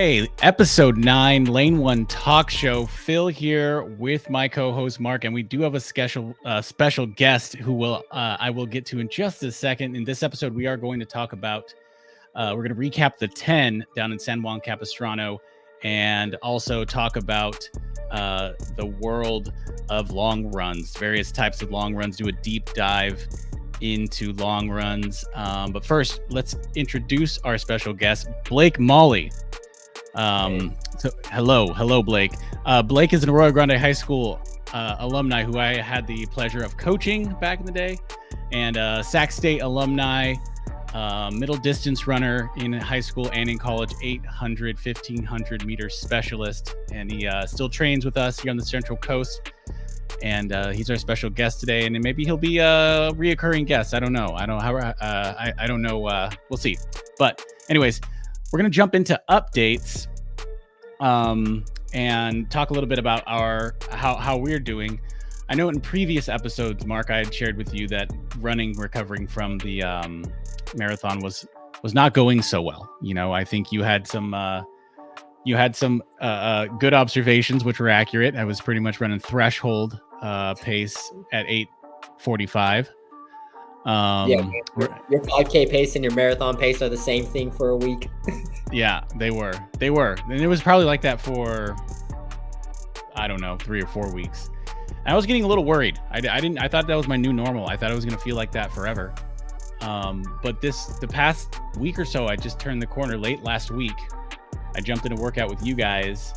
Okay, episode 9, Lane 1 Talk Show. Phil here with my co-host Mark, and we do have a special guest who I will get to in just a second. In this episode, we are going to talk about, we're going to recap the 10 down in San Juan Capistrano, and also talk about the world of long runs, various types of long runs, do a deep dive into long runs. But first, let's introduce our special guest, Blake Maule. So hello, Blake. Blake is an Arroyo Grande High School alumni who I had the pleasure of coaching back in the day, and Sac State alumni, middle distance runner in high school and in college, 800, 1500 meter specialist. And he still trains with us here on the Central Coast. And he's our special guest today, and maybe he'll be a reoccurring guest. I don't know. I don't know. We'll see. But anyways, we're gonna jump into updates, and talk a little bit about how we're doing. I know in previous episodes, Mark, I had shared with you that recovering from the marathon was not going so well. You know, I think you had some good observations, which were accurate. I was pretty much running threshold pace at 8:45. Your 5K pace and your marathon pace are the same thing for a week. Yeah, they were, and it was probably like that for, I don't know, 3 or 4 weeks. And I was getting a little worried. I thought that was my new normal. I thought it was going to feel like that forever. But the past week or so, I just turned the corner. Late last week, I jumped in a workout with you guys.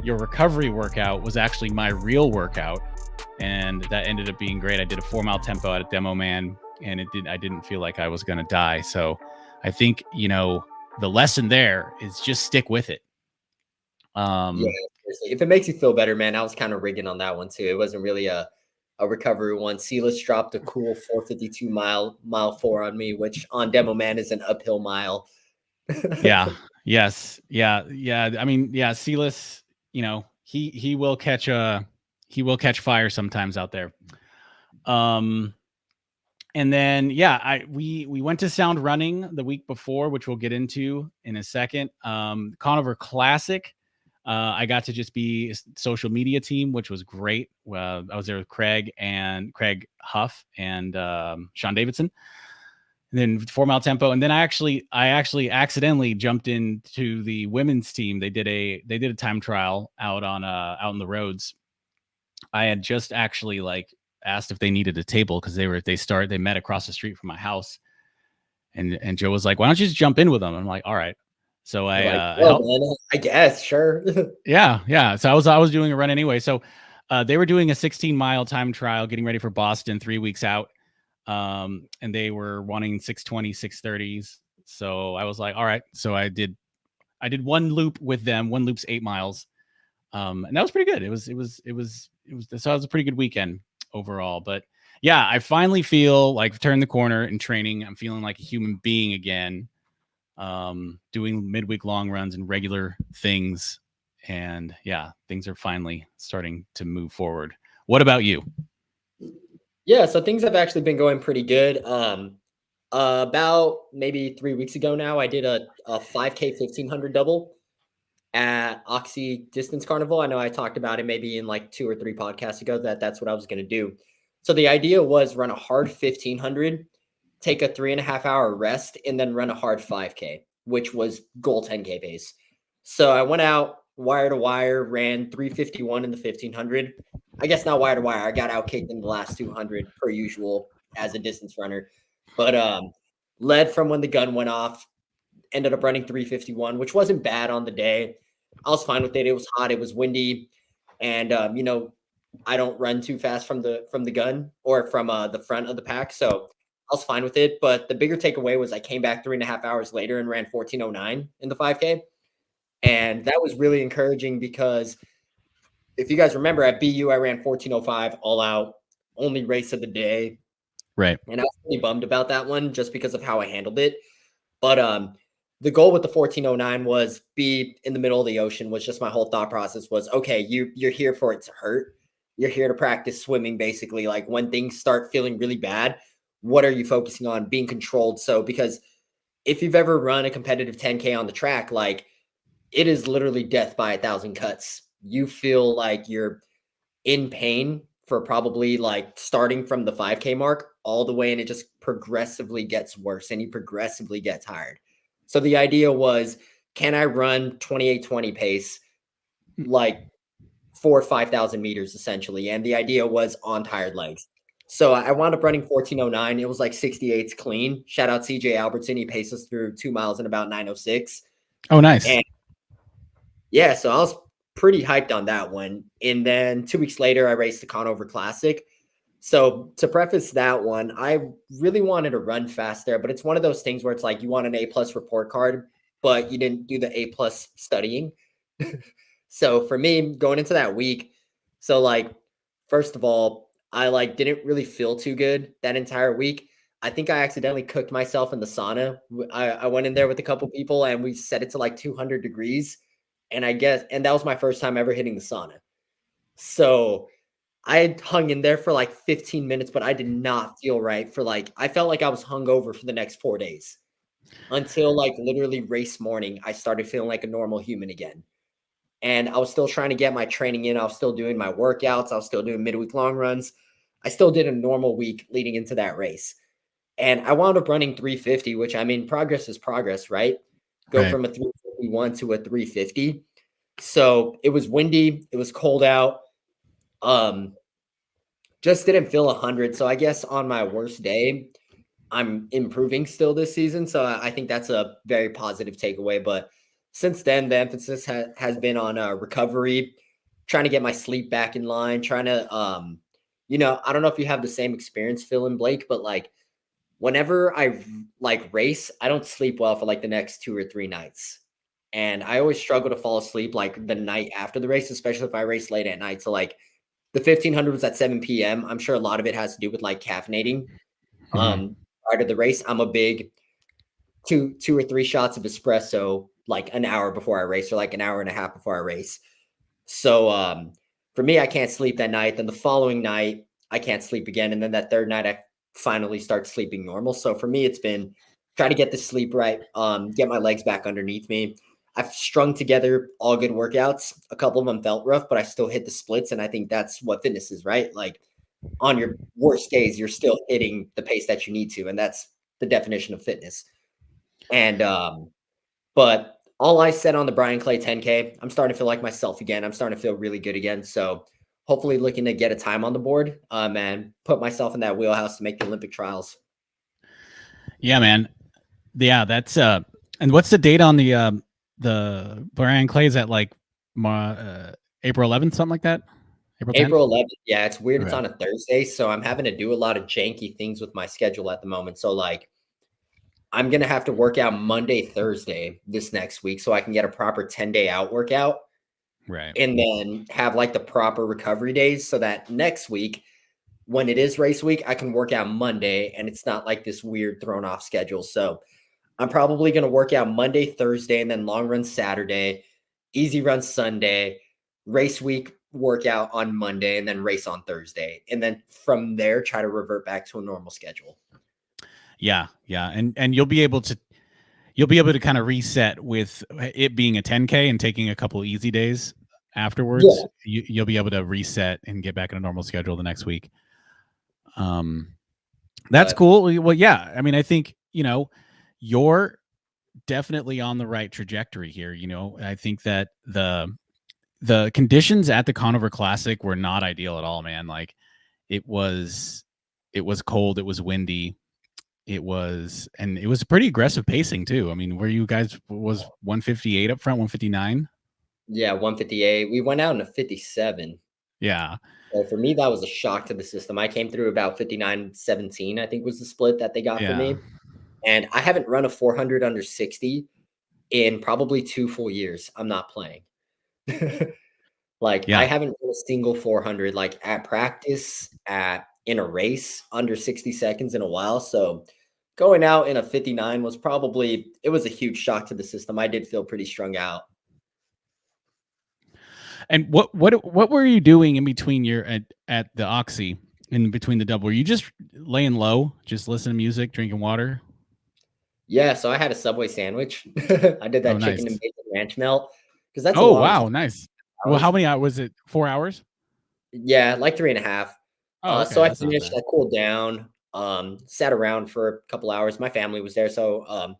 Your recovery workout was actually my real workout, and that ended up being great. I did a 4-mile tempo at a demo man, and I didn't feel like I was going to die. So I think, the lesson there is just stick with it. If it makes you feel better, man. I was kind of rigging on that one too. It wasn't really a recovery one. Silas dropped a cool 4:52 mile 4 on me, which on demo man is an uphill mile. Yeah. Yes. Yeah. I mean, yeah, Silas, he will catch fire sometimes out there. And then, we went to Sound Running the week before, which we'll get into in a second. Conover Classic. I got to just be social media team, which was great. I was there with Craig Huff and Sean Davidson. And then 4-mile tempo, and then I actually accidentally jumped into the women's team. They did a time trial out on the roads. I had just actually asked if they needed a table because they met across the street from my house, and Joe was like, "Why don't you just jump in with them?" I'm like, "All right." So I guess, sure. Yeah. So I was doing a run anyway. So they were doing a 16-mile time trial, getting ready for Boston 3 weeks out. And they were wanting 6:20, 6:30s. So I was like, all right. So I did one loop with them. One loop's 8 miles. And that was pretty good. It was a pretty good weekend overall. But yeah, I finally feel like I've turned the corner in training. I'm feeling like a human being again, doing midweek long runs and regular things. And yeah, things are finally starting to move forward. What about you? Yeah, so things have actually been going pretty good. About maybe 3 weeks ago now, I did a 5K 1500 double at Oxy Distance Carnival. I know I talked about it maybe in like 2 or 3 podcasts ago that's what I was going to do. So the idea was run a hard 1500, take a 3.5 hour rest, and then run a hard 5K, which was goal 10K pace. So I went out wire to wire, ran 3:51 in the 1500. I guess not wire to wire. I got outkicked in the last 200 per usual as a distance runner, but led from when the gun went off, ended up running 3:51, which wasn't bad on the day. I was fine with it. It was hot. It was windy. And, I don't run too fast from the gun or from the front of the pack. So I was fine with it. But the bigger takeaway was I came back 3.5 hours later and ran 14:09 in the 5K. And that was really encouraging because if you guys remember at BU, I ran 14:05 all out, only race of the day. Right. And I was really bummed about that one just because of how I handled it. But the goal with the 14:09 was be in the middle of the ocean, was just my whole thought process was, okay, you're here for it to hurt. You're here to practice swimming, basically. Like when things start feeling really bad, what are you focusing on? Being controlled. So because if you've ever run a competitive 10K on the track, like it is literally death by 1,000 cuts. You feel like you're in pain for probably like starting from the 5K mark all the way, and it just progressively gets worse and you progressively get tired. So the idea was, can I run 28:20 pace like 4 or 5,000 meters essentially? And the idea was on tired legs. So I wound up running 14:09. It was like 68s clean. Shout out CJ Albertson. He paced us through 2 miles in about 9:06. Oh, nice. And yeah, so I was pretty hyped on that one. And then 2 weeks later, I raced the Conover Classic. So to preface that one, I really wanted to run fast there, but it's one of those things where it's like you want an A+ report card, but you didn't do the A+ studying. So for me, going into that week, so like first of all, I like didn't really feel too good that entire week. I think I accidentally cooked myself in the sauna. I went in there with a couple people and we set it to like 200 degrees. And that was my first time ever hitting the sauna. So I hung in there for like 15 minutes, but I did not feel right for like, I felt like I was hungover for the next 4 days until like literally race morning. I started feeling like a normal human again. And I was still trying to get my training in. I was still doing my workouts. I was still doing midweek long runs. I still did a normal week leading into that race. And I wound up running 350, which I mean, progress is progress, right? Go Right. from a 351 to a 350. So it was windy. It was cold out. Just didn't feel 100. So I guess on my worst day, I'm improving still this season. So I think that's a very positive takeaway. But since then, the emphasis has been on recovery, trying to get my sleep back in line, trying to, I don't know if you have the same experience, Phil and Blake, but like whenever I like race, I don't sleep well for like the next 2 or 3 nights. And I always struggle to fall asleep like the night after the race, especially if I race late at night. So like the 1500 was at 7 p.m. I'm sure a lot of it has to do with like caffeinating. Mhm. Prior to the race, I'm a big two or three shots of espresso like an hour before I race or like an hour and a half before I race. So for me, I can't sleep that night. Then the following night, I can't sleep again. And then that third night, I finally start sleeping normal. So for me, it's been try to get the sleep right, get my legs back underneath me. I've strung together all good workouts. A couple of them felt rough, but I still hit the splits. And I think that's what fitness is, right? Like on your worst days, you're still hitting the pace that you need to. And that's the definition of fitness. And but all I said on the Brian Clay 10K, I'm starting to feel like myself again. I'm starting to feel really good again. So hopefully looking to get a time on the board and put myself in that wheelhouse to make the Olympic trials. Yeah, man. Yeah, that's and what's the date on the Brian Clay? Is that like April 11th, something like that? April 10th? April 11th. Yeah, it's weird. It's Okay. on a Thursday. So I'm having to do a lot of janky things with my schedule at the moment. So like I'm going to have to work out Monday, Thursday this next week so I can get a proper 10-day out workout. Right. And then have like the proper recovery days so that next week, when it is race week, I can work out Monday and it's not like this weird thrown off schedule. So I'm probably going to work out Monday, Thursday, and then long run Saturday, easy run Sunday, race week workout on Monday, and then race on Thursday. And then from there, try to revert back to a normal schedule. Yeah, yeah. And you'll be able to kind of reset with it being a 10K and taking a couple easy days afterwards. Yeah. You'll be able to reset and get back in a normal schedule the next week. That's cool. Well, yeah. I mean, I think, you're definitely on the right trajectory here. I think that the conditions at the Conover Classic were not ideal at all, man. Like it was cold, it was windy. It was pretty aggressive pacing too. I mean, were you guys was 158 up front, 159? Yeah, 158. We went out in a 57. Yeah. So for me, that was a shock to the system. I came through about 59.17, I think was the split that they got for me. And I haven't run a 400 under 60 in probably 2 full years. I'm not playing. Like I haven't run a single 400 like at practice, in a race under 60 seconds in a while. So going out in a 59 was it was a huge shock to the system. I did feel pretty strung out. And what were you doing in between your at the Oxy, in between the double? Were you just laying low, just listening to music, drinking water? Yeah, so I had a Subway sandwich. I did that chicken and Nice. bacon ranch melt. because that's a Oh, long wow, time. nice. Well, Hours. how many hours was it? 4 hours? Yeah, like 3.5. Oh, okay, So I that's not finished, bad. I cooled down, sat around for a couple hours. My family was there. So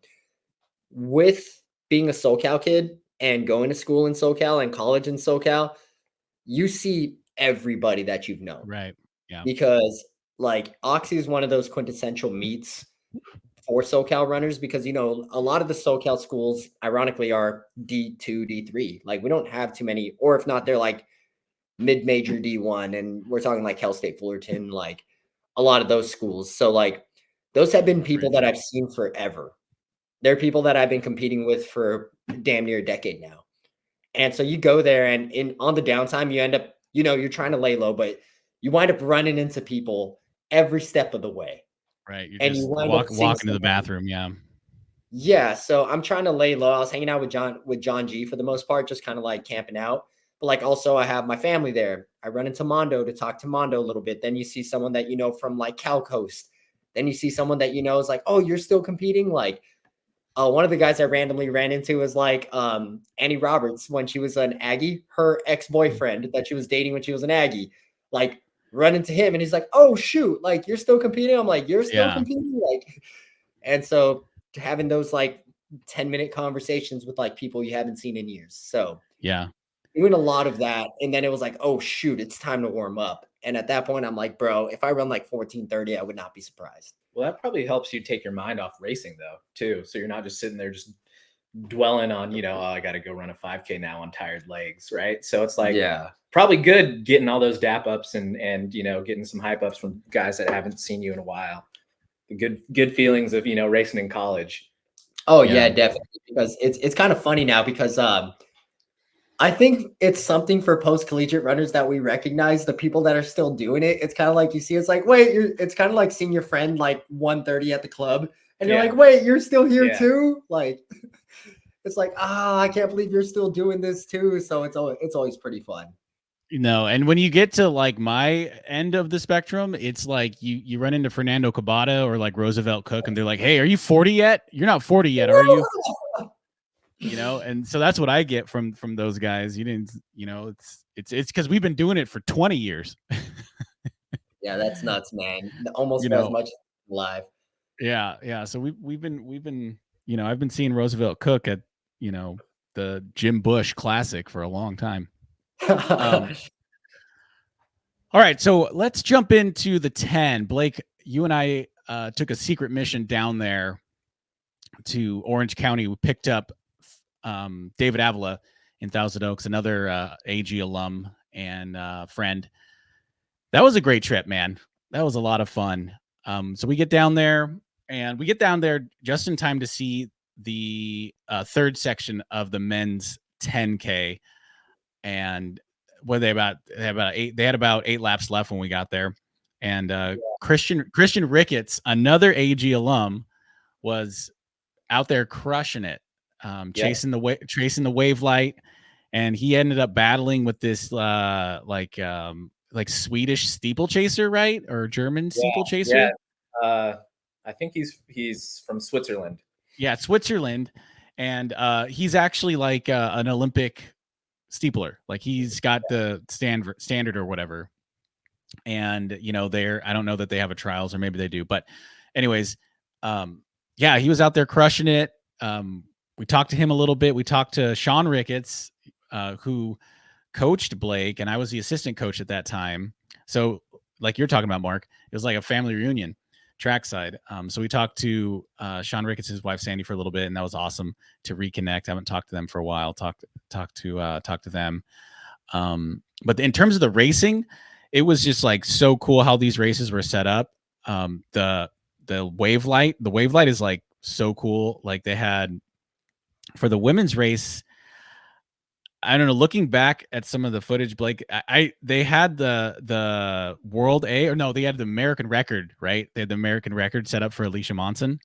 with being a SoCal kid and going to school in SoCal and college in SoCal, you see everybody that you've known Right. Yeah. because like Oxy is one of those quintessential meets for SoCal runners because a lot of the SoCal schools ironically are D2, D3. Like we don't have too many, or if not, they're like mid-major D1, and we're talking like Cal State Fullerton, like a lot of those schools. So like those have been people that Northridge. I've seen forever. They're people that I've been competing with for damn near a decade now. And so you go there and on the downtime, you end up, you're trying to lay low, but you wind up running into people every step of the way. Right, you And you just wind up seeing walk into the somebody. bathroom, yeah. Yeah, so I'm trying to lay low. I was hanging out with John G for the most part, just kind of like camping out. But like also I have my family there. I run into Mondo to talk to Mondo a little bit. Then you see someone that you know from like Cal Coast. Then you see someone that you know is like, oh, you're still competing. Like, one of the guys I randomly ran into was like Annie Roberts when she was an Aggie. Her ex-boyfriend that she was dating when she was an Aggie. Like, run into him and he's like, oh shoot, like you're still competing. I'm like, you're still Yeah, competing, like. And so having those like 10-minute conversations with like people you haven't seen in years. So yeah. doing a lot of that. And then it was like, oh shoot, it's time to warm up. And at that point, I'm like, bro, if I run like 14:30, I would not be surprised. Well, that probably helps you take your mind off racing though, too. So you're not just sitting there just dwelling on, oh, I got to go run a 5K now on tired legs, right? So it's like Yeah. probably good getting all those dap ups and getting some hype ups from guys that haven't seen you in a while. The good feelings of racing in college. Oh Yeah. yeah, definitely. Because it's kind of funny now because I think it's something for post collegiate runners that we recognize the people that are still doing it. It's kind of like you see, it's like, wait, it's kind of like seeing your friend like 1:30 at the club, and you're Yeah. like, wait, you're still here Yeah. too? Like, it's like, I can't believe you're still doing this too. So it's always pretty fun. And when you get to like my end of the spectrum, it's like you run into Fernando Cabada or like Roosevelt Cook, and they're like, "Hey, are you 40 yet? You're not 40 yet, are you?" And so that's what I get from those guys. You didn't, it's because we've been doing it for 20 years. Yeah, that's nuts, man. Almost you for as know, much live. yeah. So we've been, I've been seeing Roosevelt Cook at the Jim Bush Classic for a long time. All right, so let's jump into the 10. Blake, you and I took a secret mission down there to Orange County. We picked up David Avila in Thousand Oaks, another AG alum and friend. That was a great trip, man. That was a lot of fun. So we get down there, and we get down there just in time to see the third section of the men's 10K. And what they had about 8 laps left when we got there. And Christian Ricketts, another AG alum, was out there crushing it, chasing the wave light, and he ended up battling with this like Swedish steeplechaser, right? Or German steeplechaser. Yeah. I think he's from Switzerland. Yeah, Switzerland. And he's actually like an Olympic steepler. Like he's got the standard or whatever. And I don't know that they have a trials, or maybe they do, but anyways, yeah, he was out there crushing it. We talked to him a little bit. We talked to Sean Ricketts, who coached Blake, and I was the assistant coach at that time. So like you're talking about, Mark, it was like a family reunion trackside. So we talked to Sean Ricketts' wife Sandy for a little bit, and that was awesome to reconnect. I haven't talked to them for a while. Talk to them. But in terms of the racing, it was just like so cool how these races were set up. The wave light is like so cool. Like they had for the women's race, I don't know, looking back at some of the footage, Blake, they had the world A, or no, they had the American record, right? They had the American record set up for Alicia Monson.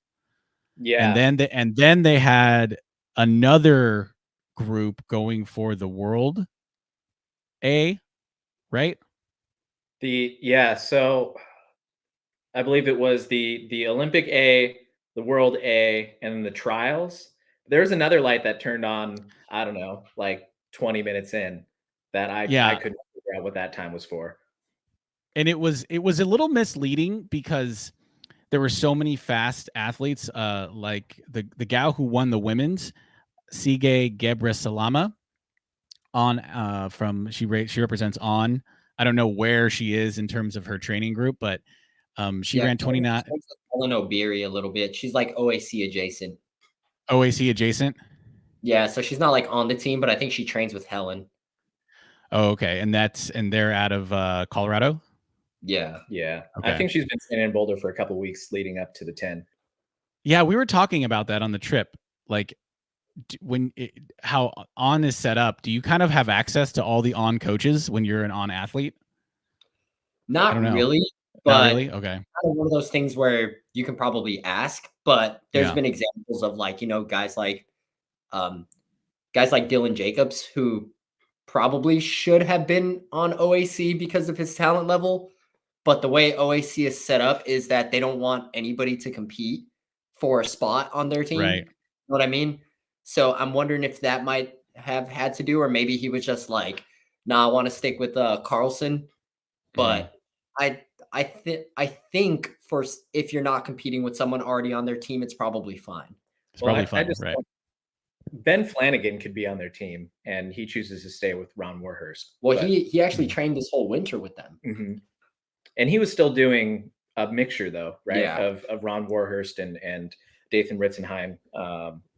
Yeah. And then they had another group going for the world A, right? So I believe it was the Olympic A, the World A, and then the trials. There's another light that turned on, I don't know, like 20 minutes in that I couldn't figure out what that time was for. And it was a little misleading because there were so many fast athletes, like the gal who won the women's, Sige Gebresalama, she represents On. I don't know where she is in terms of her training group, but she ran 29. Helen O'Beary a little bit. She's like OAC adjacent. OAC adjacent? Yeah, so she's not like on the team, but I think she trains with Helen. Oh, okay. And they're out of Colorado? Yeah. Yeah. Okay. I think she's been staying in Boulder for a couple of weeks leading up to the 10. Yeah, we were talking about that on the trip. Like how On is set up, do you kind of have access to all the On coaches when you're an On athlete? Not really, but not really? Okay. Kind of one of those things where you can probably ask, but there's been examples of like, guys like Dylan Jacobs, who probably should have been on OAC because of his talent level. But the way OAC is set up is that they don't want anybody to compete for a spot on their team. Right. You know what I mean? So I'm wondering if that might have had to do, or maybe he was just like, nah, I want to stick with Carlson. But I think for if you're not competing with someone already on their team, it's probably fine. It's probably fine, right? Ben Flanagan could be on their team, and he chooses to stay with Ron Warhurst. Well, he actually trained this whole winter with them. Mm-hmm. And he was still doing a mixture, though, right? Yeah. Of Ron Warhurst and Dathan Ritzenheim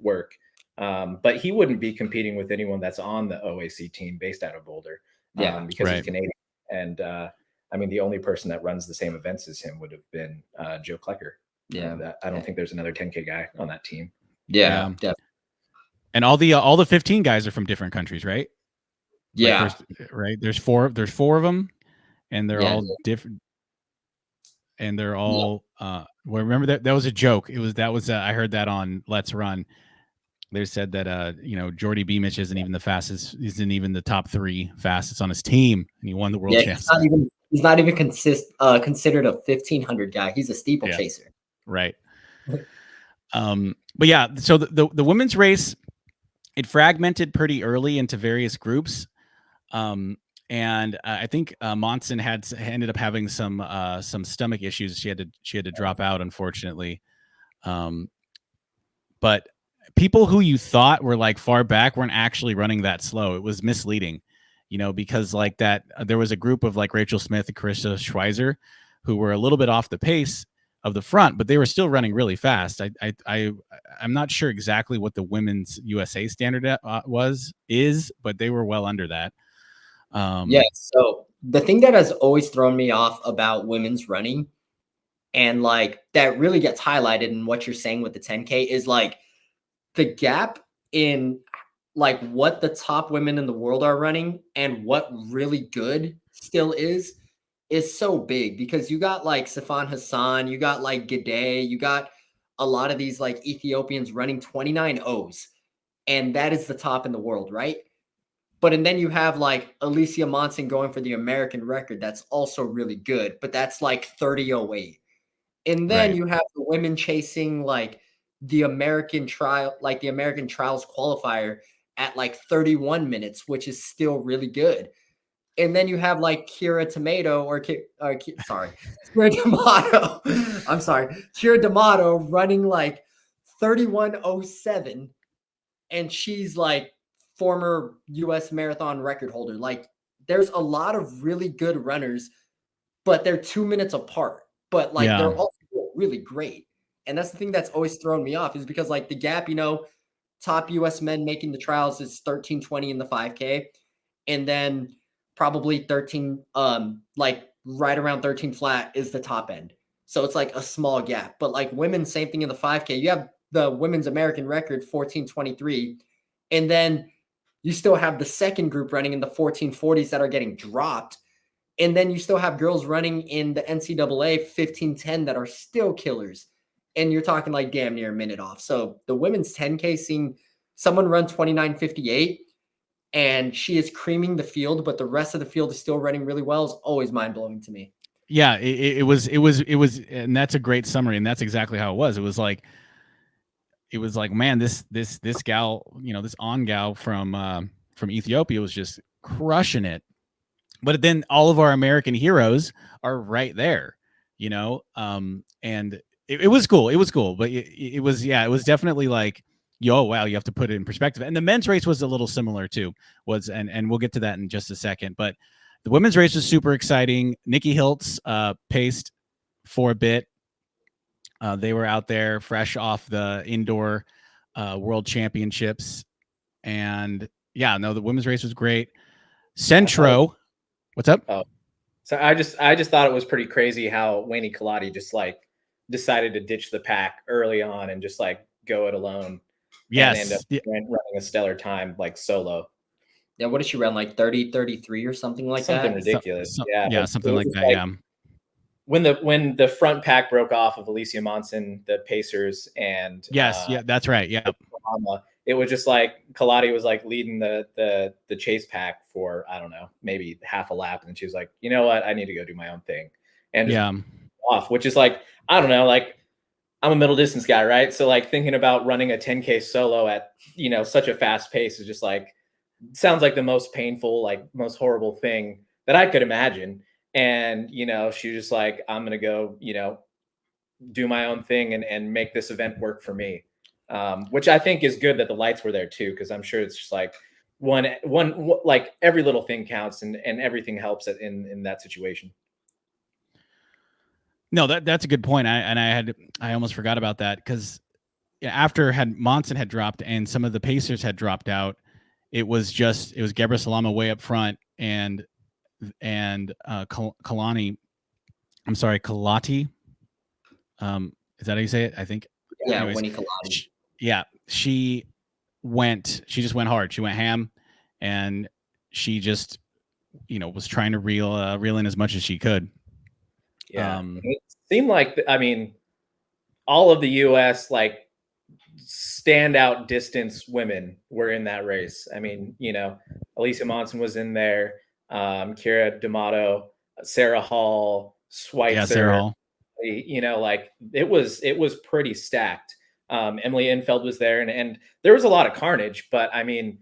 work. But he wouldn't be competing with anyone that's on the OAC team based out of Boulder. Because he's Canadian. And I mean, the only person that runs the same events as him would have been Joe Klecker. Yeah. I don't think there's another 10K guy on that team. Yeah, definitely. And all the 15 guys are from different countries, right? Yeah. Like there's four of them, and they're all different. And they're all well, remember that was a joke. I heard that on Let's Run. They said that Jordy Beamish isn't even the fastest, isn't even the top 3 fastest on his team, and he won the world championship. He's not even considered a 1500 guy. He's a steeplechaser. Right. But yeah, so the women's race, it fragmented pretty early into various groups. And I think Monson ended up having some stomach issues. She had to drop out, unfortunately. But people who you thought were like far back weren't actually running that slow. It was misleading, because like that there was a group of like Rachel Smith and Carissa Schweizer who were a little bit off the pace of the front, but they were still running really fast. I'm not sure exactly what the women's USA standard is, but they were well under that. So the thing that has always thrown me off about women's running, and like that really gets highlighted in what you're saying with the 10K, is like the gap in like what the top women in the world are running and what really good still is so big, because you got like Sifan Hassan, you got like Gidey, you got a lot of these like Ethiopians running 29 O's, and that is the top in the world, right? And then you have like Alicia Monson going for the American record. That's also really good, but that's like 30:08. And then you have the women chasing like the American trials qualifier at like 31 minutes, which is still really good. And then you have like Kira D'Amato running like 31:07, and she's like former US marathon record holder. Like there's a lot of really good runners, but they're 2 minutes apart, but like they're also really great. And that's the thing that's always thrown me off, is because like the gap, top US men making the trials is 13:20 in the 5K. And then probably 13, like right around 13 flat is the top end. So it's like a small gap, but like women, same thing in the 5K. You have the women's American record 14:23. And then you still have the second group running in the 14:40s that are getting dropped. And then you still have girls running in the NCAA 15:10 that are still killers. And you're talking like damn near a minute off. So the women's 10K, seeing someone run 29:58 and she is creaming the field, but the rest of the field is still running really well, is always mind blowing to me. Yeah, it was, and that's a great summary. And that's exactly how it was. It was like, man, this gal, this On gal from from Ethiopia was just crushing it. But then all of our American heroes are right there, you know? And it was cool. It was cool, but it was definitely like, yo, wow, you have to put it in perspective. And the men's race was a little similar too, and we'll get to that in just a second. But the women's race was super exciting. Nikki Hiltz paced for a bit. They were out there fresh off the indoor world championships. And yeah, no, the women's race was great. Centro, what's up? Oh, so I just thought it was pretty crazy how Wayne Kalati just like decided to ditch the pack early on and just like go it alone. Yes. And end up running a stellar time like solo. Yeah, what did she run, like 30-33 or something like that? Something ridiculous. Yeah, something like that. Yeah. When the front pack broke off of Alicia Monson, the Pacers, and that's right. Yeah. It was just like Kalati was like leading the chase pack for, I don't know, maybe half a lap, and she was like, you know what, I need to go do my own thing, and off, which is like, I don't know, like I'm a middle distance guy, right? So like thinking about running a 10K solo at, you know, such a fast pace is just like, sounds like the most painful, like most horrible thing that I could imagine. And, you know, she was just like, I'm going to go, you know, do my own thing and make this event work for me. Which I think is good that the lights were there too, because I'm sure it's just like one like every little thing counts and everything helps in that situation. No, that's a good point. I almost forgot about that, because after Monson had dropped and some of the Pacers had dropped out, it was Gebra Salama way up front and Kalati. Is that how you say it? I think. Yeah, Anyways, Winnie Kalati. She just went hard. She went ham, and she just, you know, was trying to reel in as much as she could. Yeah, it seemed like, I mean, all of the U.S. like standout distance women were in that race. I mean, you know, Alicia Monson was in there, Kira D'Amato, Sarah Hall, Schweitzer. Yeah, Sarah Hall. You know, like it was pretty stacked. Emily Infeld was there, and there was a lot of carnage, but I mean,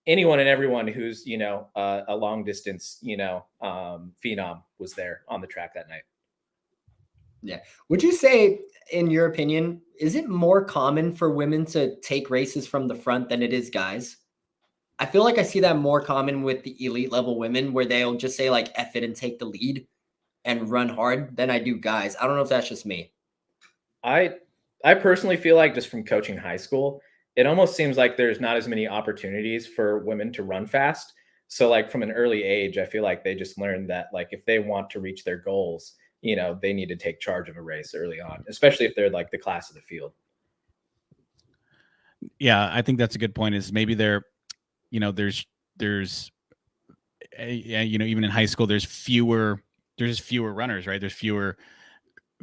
anyone and everyone who's, you know, a long distance, you know, phenom was there on the track that night. Yeah. Would you say, in your opinion, is it more common for women to take races from the front than it is guys? I feel like I see that more common with the elite level women, where they'll just say like F it and take the lead and run hard, than I do guys. I don't know if that's just me. I personally feel like, just from coaching high school, it almost seems like there's not as many opportunities for women to run fast. So like from an early age, I feel like they just learned that like if they want to reach their goals, you know, they need to take charge of a race early on, especially if they're like the class of the field. Yeah, I think that's a good point. Is maybe they're, you know, there's you know, even in high school, there's fewer runners, right? There's fewer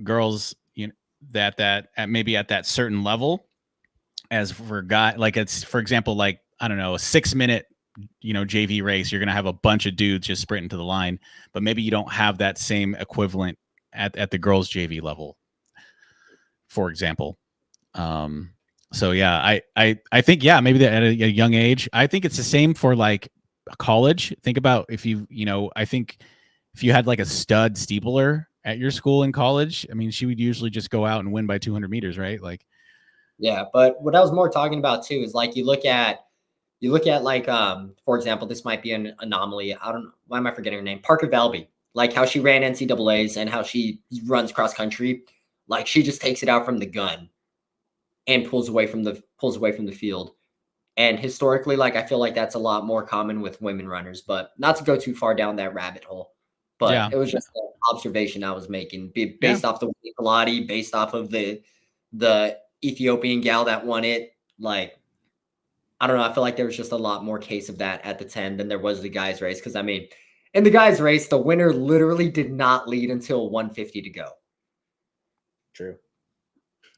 girls, you know, that maybe at that certain level. As for guy, like it's, for example, like, I don't know, a 6-minute, you know, JV race, you're going to have a bunch of dudes just sprinting to the line, but maybe you don't have that same equivalent at the girls JV level, for example. So yeah, I think, yeah, maybe at a young age. I think it's the same for like college. Think about if you know, I think if you had like a stud steepler at your school in college, I mean, she would usually just go out and win by 200 meters, right? Like, yeah, but what I was more talking about too is like you look at like for example, this might be an anomaly. I don't know, why am I forgetting her name? Parker Valby, like how she ran NCAAs and how she runs cross country. Like she just takes it out from the gun and pulls away from the field. And historically, like I feel like that's a lot more common with women runners, but not to go too far down that rabbit hole. But yeah, it was just an observation I was making based off the Kalati, based off of the Ethiopian gal that won it. Like, I don't know. I feel like there was just a lot more case of that at the 10 than there was the guys race. Cause I mean, in the guys race, the winner literally did not lead until 150 to go. True.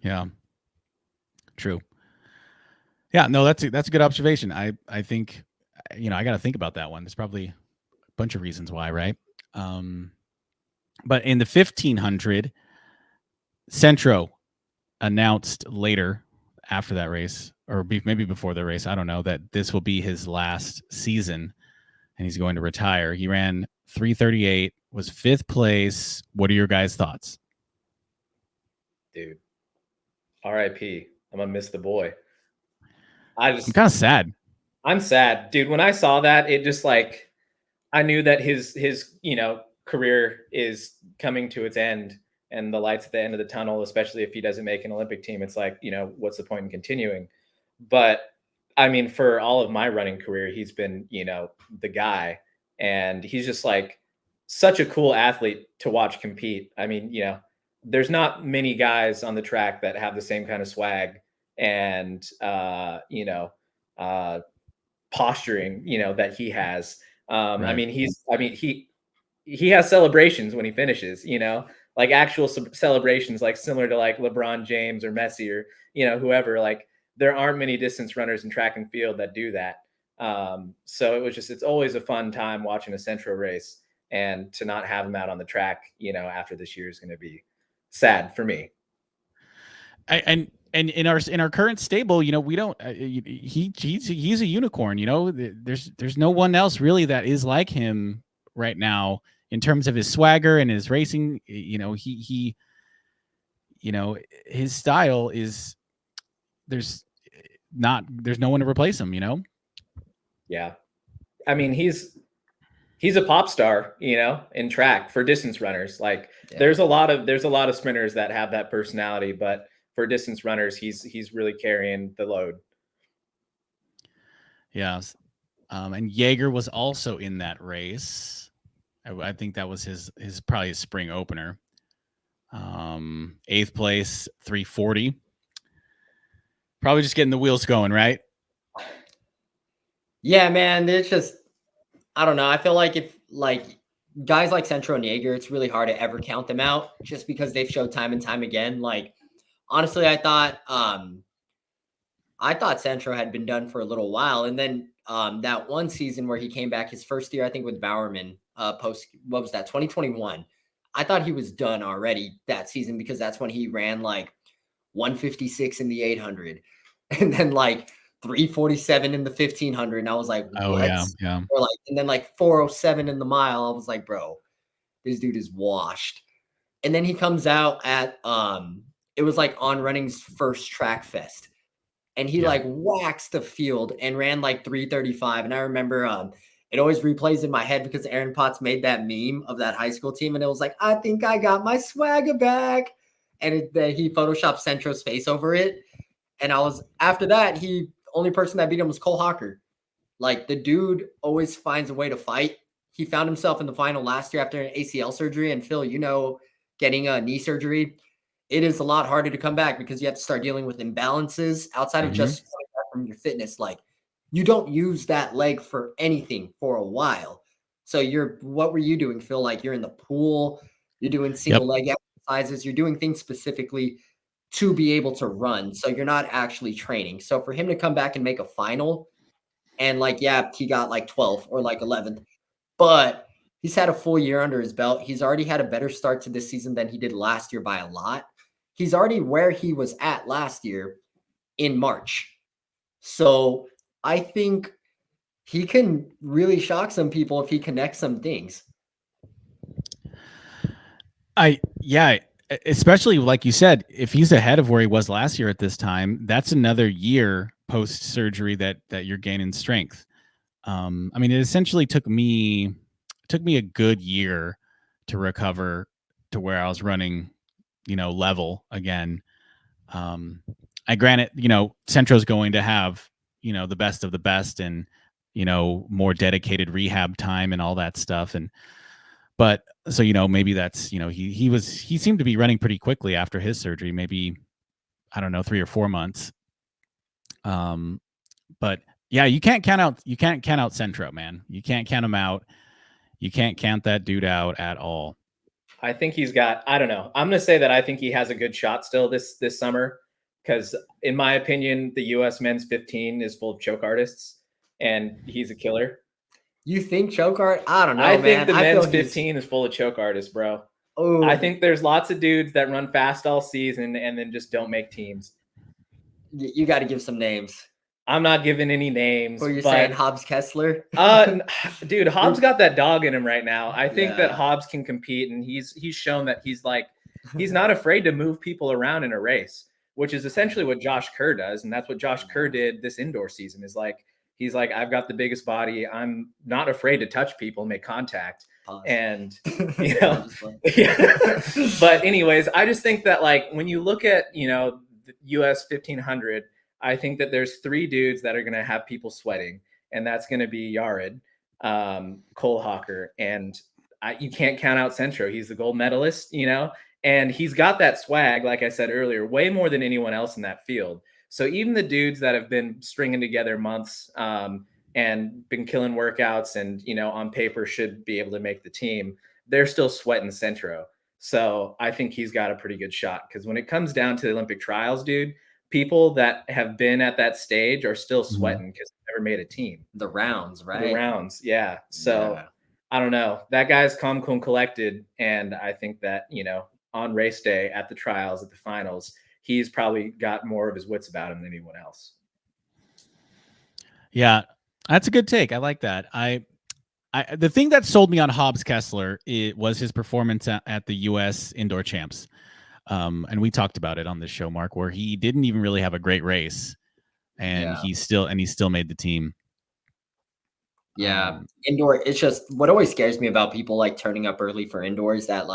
Yeah. True. Yeah, no, that's a good observation. I think, you know, I got to think about that one. There's probably a bunch of reasons why, right? But in the 1500, Centro announced later after that race, or maybe before the race, I don't know, that this will be his last season and he's going to retire. He ran 3:38, was 5th place. What are your guys' thoughts? Dude, R.I.P. I'm gonna miss the boy. I'm kind of sad. I'm sad, dude. When I saw that, it just like, I knew that his career is coming to its end, and the light's at the end of the tunnel, especially if he doesn't make an Olympic team. It's like, what's the point in continuing? But I mean, for all of my running career, he's been, the guy, and he's just like such a cool athlete to watch compete. I mean, there's not many guys on the track that have the same kind of swag and, posturing, that he has. Right. I mean, he has celebrations when he finishes, like actual celebrations, like similar to like LeBron James or Messi or, whoever. Like, there aren't many distance runners in track and field that do that. So it's always a fun time watching a Centro race, and to not have him out on the track, after this year is going to be sad for me. And in our current stable, we don't. He's a unicorn. There's no one else really that is like him right now in terms of his swagger and his racing. His style is there's no one to replace him. Yeah, I mean he's a pop star, in track for distance runners. Like, there's a lot of sprinters that have that personality, but for distance runners, he's really carrying the load. Yes. And Jaeger was also in that race. I think that was his probably his spring opener. 8th place, 3:40. Probably just getting the wheels going, right? Yeah, man. It's just, I don't know. I feel like if like guys like Centro and Jaeger, it's really hard to ever count them out just because they've showed time and time again. Like, honestly, I thought Centro had been done for a little while. And then that one season where he came back his first year, I think with Bowerman, what was that, 2021? I thought he was done already that season because that's when he ran like 156 in the 800 and then like 347 in the 1500. And I was like, what? Oh, yeah. Or like, and then like 407 in the mile. I was like, bro, this dude is washed. And then he comes out at, it was like On Running's first track fest. And he like waxed the field and ran like 3:35. And I remember it always replays in my head because Aaron Potts made that meme of that high school team. And it was like, I think I got my swagger back. And he photoshopped Centro's face over it. And after that, the only person that beat him was Cole Hawker. Like, the dude always finds a way to fight. He found himself in the final last year after an ACL surgery. And Phil, getting a knee surgery, it is a lot harder to come back because you have to start dealing with imbalances outside of just coming back from your fitness. Like, you don't use that leg for anything for a while. So what were you doing, Phil? Like, you're in the pool, you're doing single leg exercises, you're doing things specifically to be able to run. So you're not actually training. So for him to come back and make a final and he got like 12th or like 11th, but he's had a full year under his belt. He's already had a better start to this season than he did last year by a lot. He's already where he was at last year in March. So I think he can really shock some people if he connects some things. Especially like you said, if he's ahead of where he was last year at this time, that's another year post surgery that you're gaining strength. I mean, it essentially took me a good year to recover to where I was running, level again. I granted, Centro's going to have, the best of the best and, more dedicated rehab time and all that stuff. But so, maybe that's, he seemed to be running pretty quickly after his surgery, maybe, I don't know, 3 or 4 months. But yeah, you can't count out Centro, man. You can't count him out. You can't count that dude out at all. I think he's got, I don't know. I'm going to say that I think he has a good shot still this summer because, in my opinion, the U.S. men's 15 is full of choke artists, and he's a killer. You think choke art? I don't know, I man. think the men's 15 is full of choke artists, bro. Ooh. I think there's lots of dudes that run fast all season and then just don't make teams. You got to give some names. I'm not giving any names. Who are you saying, Hobbs Kessler? Dude, Hobbs got that dog in him right now. I think that Hobbs can compete, and he's shown that he's not afraid to move people around in a race, which is essentially what Josh Kerr does, and that's what Josh Kerr did this indoor season. He's like, I've got the biggest body. I'm not afraid to touch people, make contact. Pause. And yeah. But anyways, I just think that when you look at the US 1500, I think that there's 3 dudes that are going to have people sweating, and that's going to be Yared, Cole Hawker, and you can't count out Centro. He's the gold medalist, and he's got that swag, like I said earlier, way more than anyone else in that field. So even the dudes that have been stringing together months and been killing workouts and, on paper should be able to make the team, they're still sweating Centro. So I think he's got a pretty good shot, because when it comes down to the Olympic trials, dude, people that have been at that stage are still sweating because they never made a team. The rounds, right? The rounds, yeah. So I don't know. That guy's calm, cool, and collected, and I think that, on race day, at the trials, at the finals, he's probably got more of his wits about him than anyone else. Yeah, that's a good take. I like that. The thing that sold me on Hobbs Kessler was his performance at the U.S. Indoor Champs. And we talked about it on this show, Mark, where he didn't even really have a great race, and he still made the team. Yeah, indoor. It's just what always scares me about people turning up early for indoors. That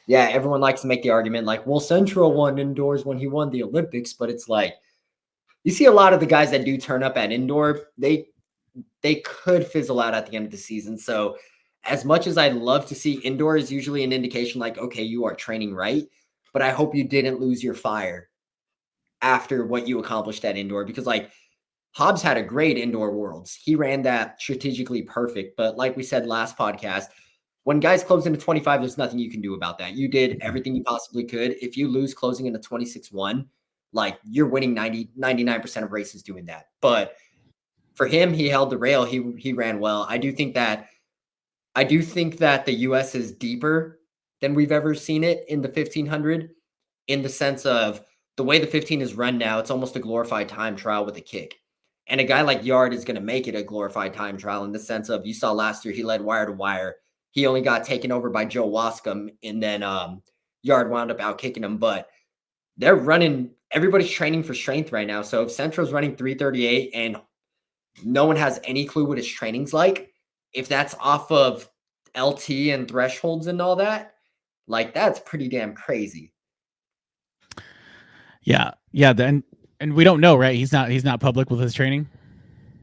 everyone likes to make the argument well, Centro won indoors when he won the Olympics, but it's you see a lot of the guys that do turn up at indoor, they could fizzle out at the end of the season. So as much as I love to see indoor is usually an indication okay, you are training right, but I hope you didn't lose your fire after what you accomplished at indoor, because Hobbs had a great indoor worlds. He ran that strategically perfect. But like we said last podcast, when guys close into 25, there's nothing you can do about that. You did everything you possibly could. If you lose closing into 26-1, you're winning 99% of races doing that. But for him, he held the rail. He ran well. I do think that the US is deeper than we've ever seen it in the 1500, in the sense of the way the 15 is run now. It's almost a glorified time trial with a kick. And a guy like Yared is going to make it a glorified time trial in the sense of, you saw last year, he led wire to wire. He only got taken over by Joe Wascom, and then Yared wound up out kicking him. But they're running, everybody's training for strength right now. So if Centro's running 338 and no one has any clue what his training's like, if that's off of LT and thresholds and all that, that's pretty damn crazy. Yeah. And we don't know, right? He's not public with his training.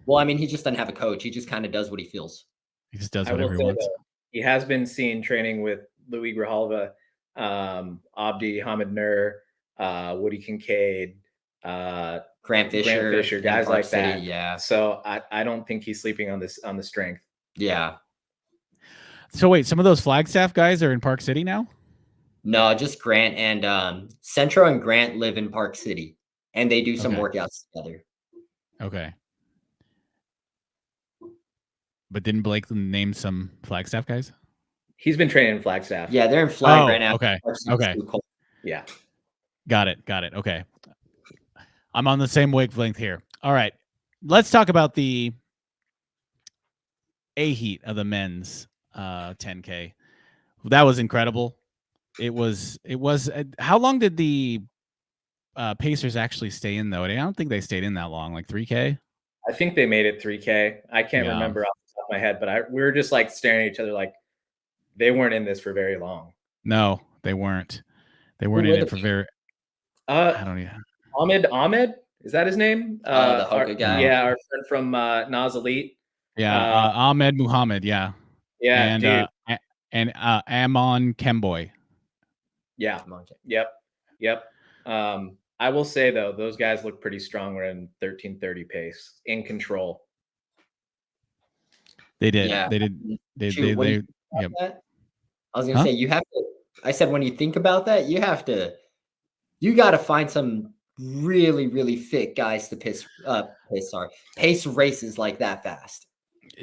Well, I mean, he just doesn't have a coach. He just kind of does what he feels. He just does whatever he wants. He has been seen training with Louis Grijalva, Abdi Hamid Nur, Woody Kincaid, Grant Fisher, guys like City, that. Yeah. So I don't think he's sleeping on the strength. Yeah. So wait, some of those Flagstaff guys are in Park City now? No, just Grant and Centro and Grant live in Park City, and they do some workouts together. Okay. But didn't Blake name some Flagstaff guys? He's been training in Flagstaff. Yeah, they're in Flag right now. Okay. Yeah. Got it. Okay. I'm on the same wavelength here. All right. Let's talk about the A heat of the men's 10K. That was incredible. It was how long did the Pacers actually stay in, though? I don't think they stayed in that long, 3K. I think they made it 3K. I can't remember off the top of my head, but we were just staring at each other they weren't in this for very long. No, they weren't. They weren't in it for very. I don't know. Ahmed, is that his name? The Hoka guy. Yeah, our friend from Nas Elite. Yeah, Ahmed Muhammad. Yeah. Yeah, and Amon Kemboy. Yeah. Yep. I will say though, those guys look pretty strong. We're in 13:30 pace, in control. They did. Yeah. They did. Yep. I was gonna say, you have to. I said, when you think about that, you got to find some really, really fit guys to pace races like that fast.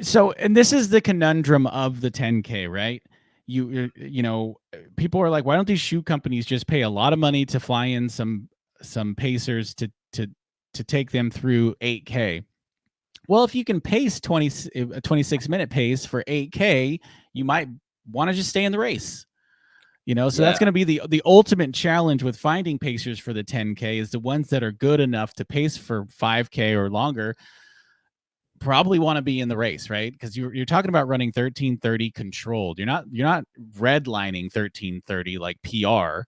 So, and this is the conundrum of the 10K, right? You know, people are like, why don't these shoe companies just pay a lot of money to fly in some pacers to to take them through 8K. Well, if you can pace a 26-minute pace for 8K, you might want to just stay in the race. So that's going to be the ultimate challenge with finding pacers for the 10K is the ones that are good enough to pace for 5K or longer probably want to be in the race, right? Because you're talking about running 13:30 controlled. You're not redlining 13:30 like PR.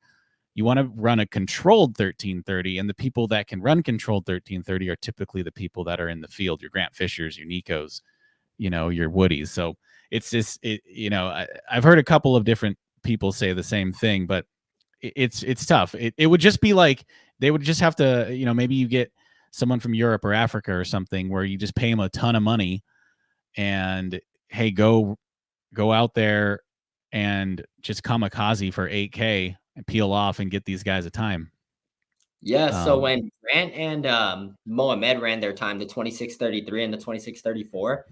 You want to run a controlled 13:30, and the people that can run controlled 13:30 are typically the people that are in the field. Your Grant Fishers, your Nikos, your Woodies. So it's just I've heard a couple of different people say the same thing, but it's tough. It would just be like they would just have to, maybe you get someone from Europe or Africa or something where you just pay them a ton of money and hey, go out there and just kamikaze for 8K and peel off and get these guys a time. Yeah. So when Grant and Mohamed ran their time, the 26:33 and the 26:34,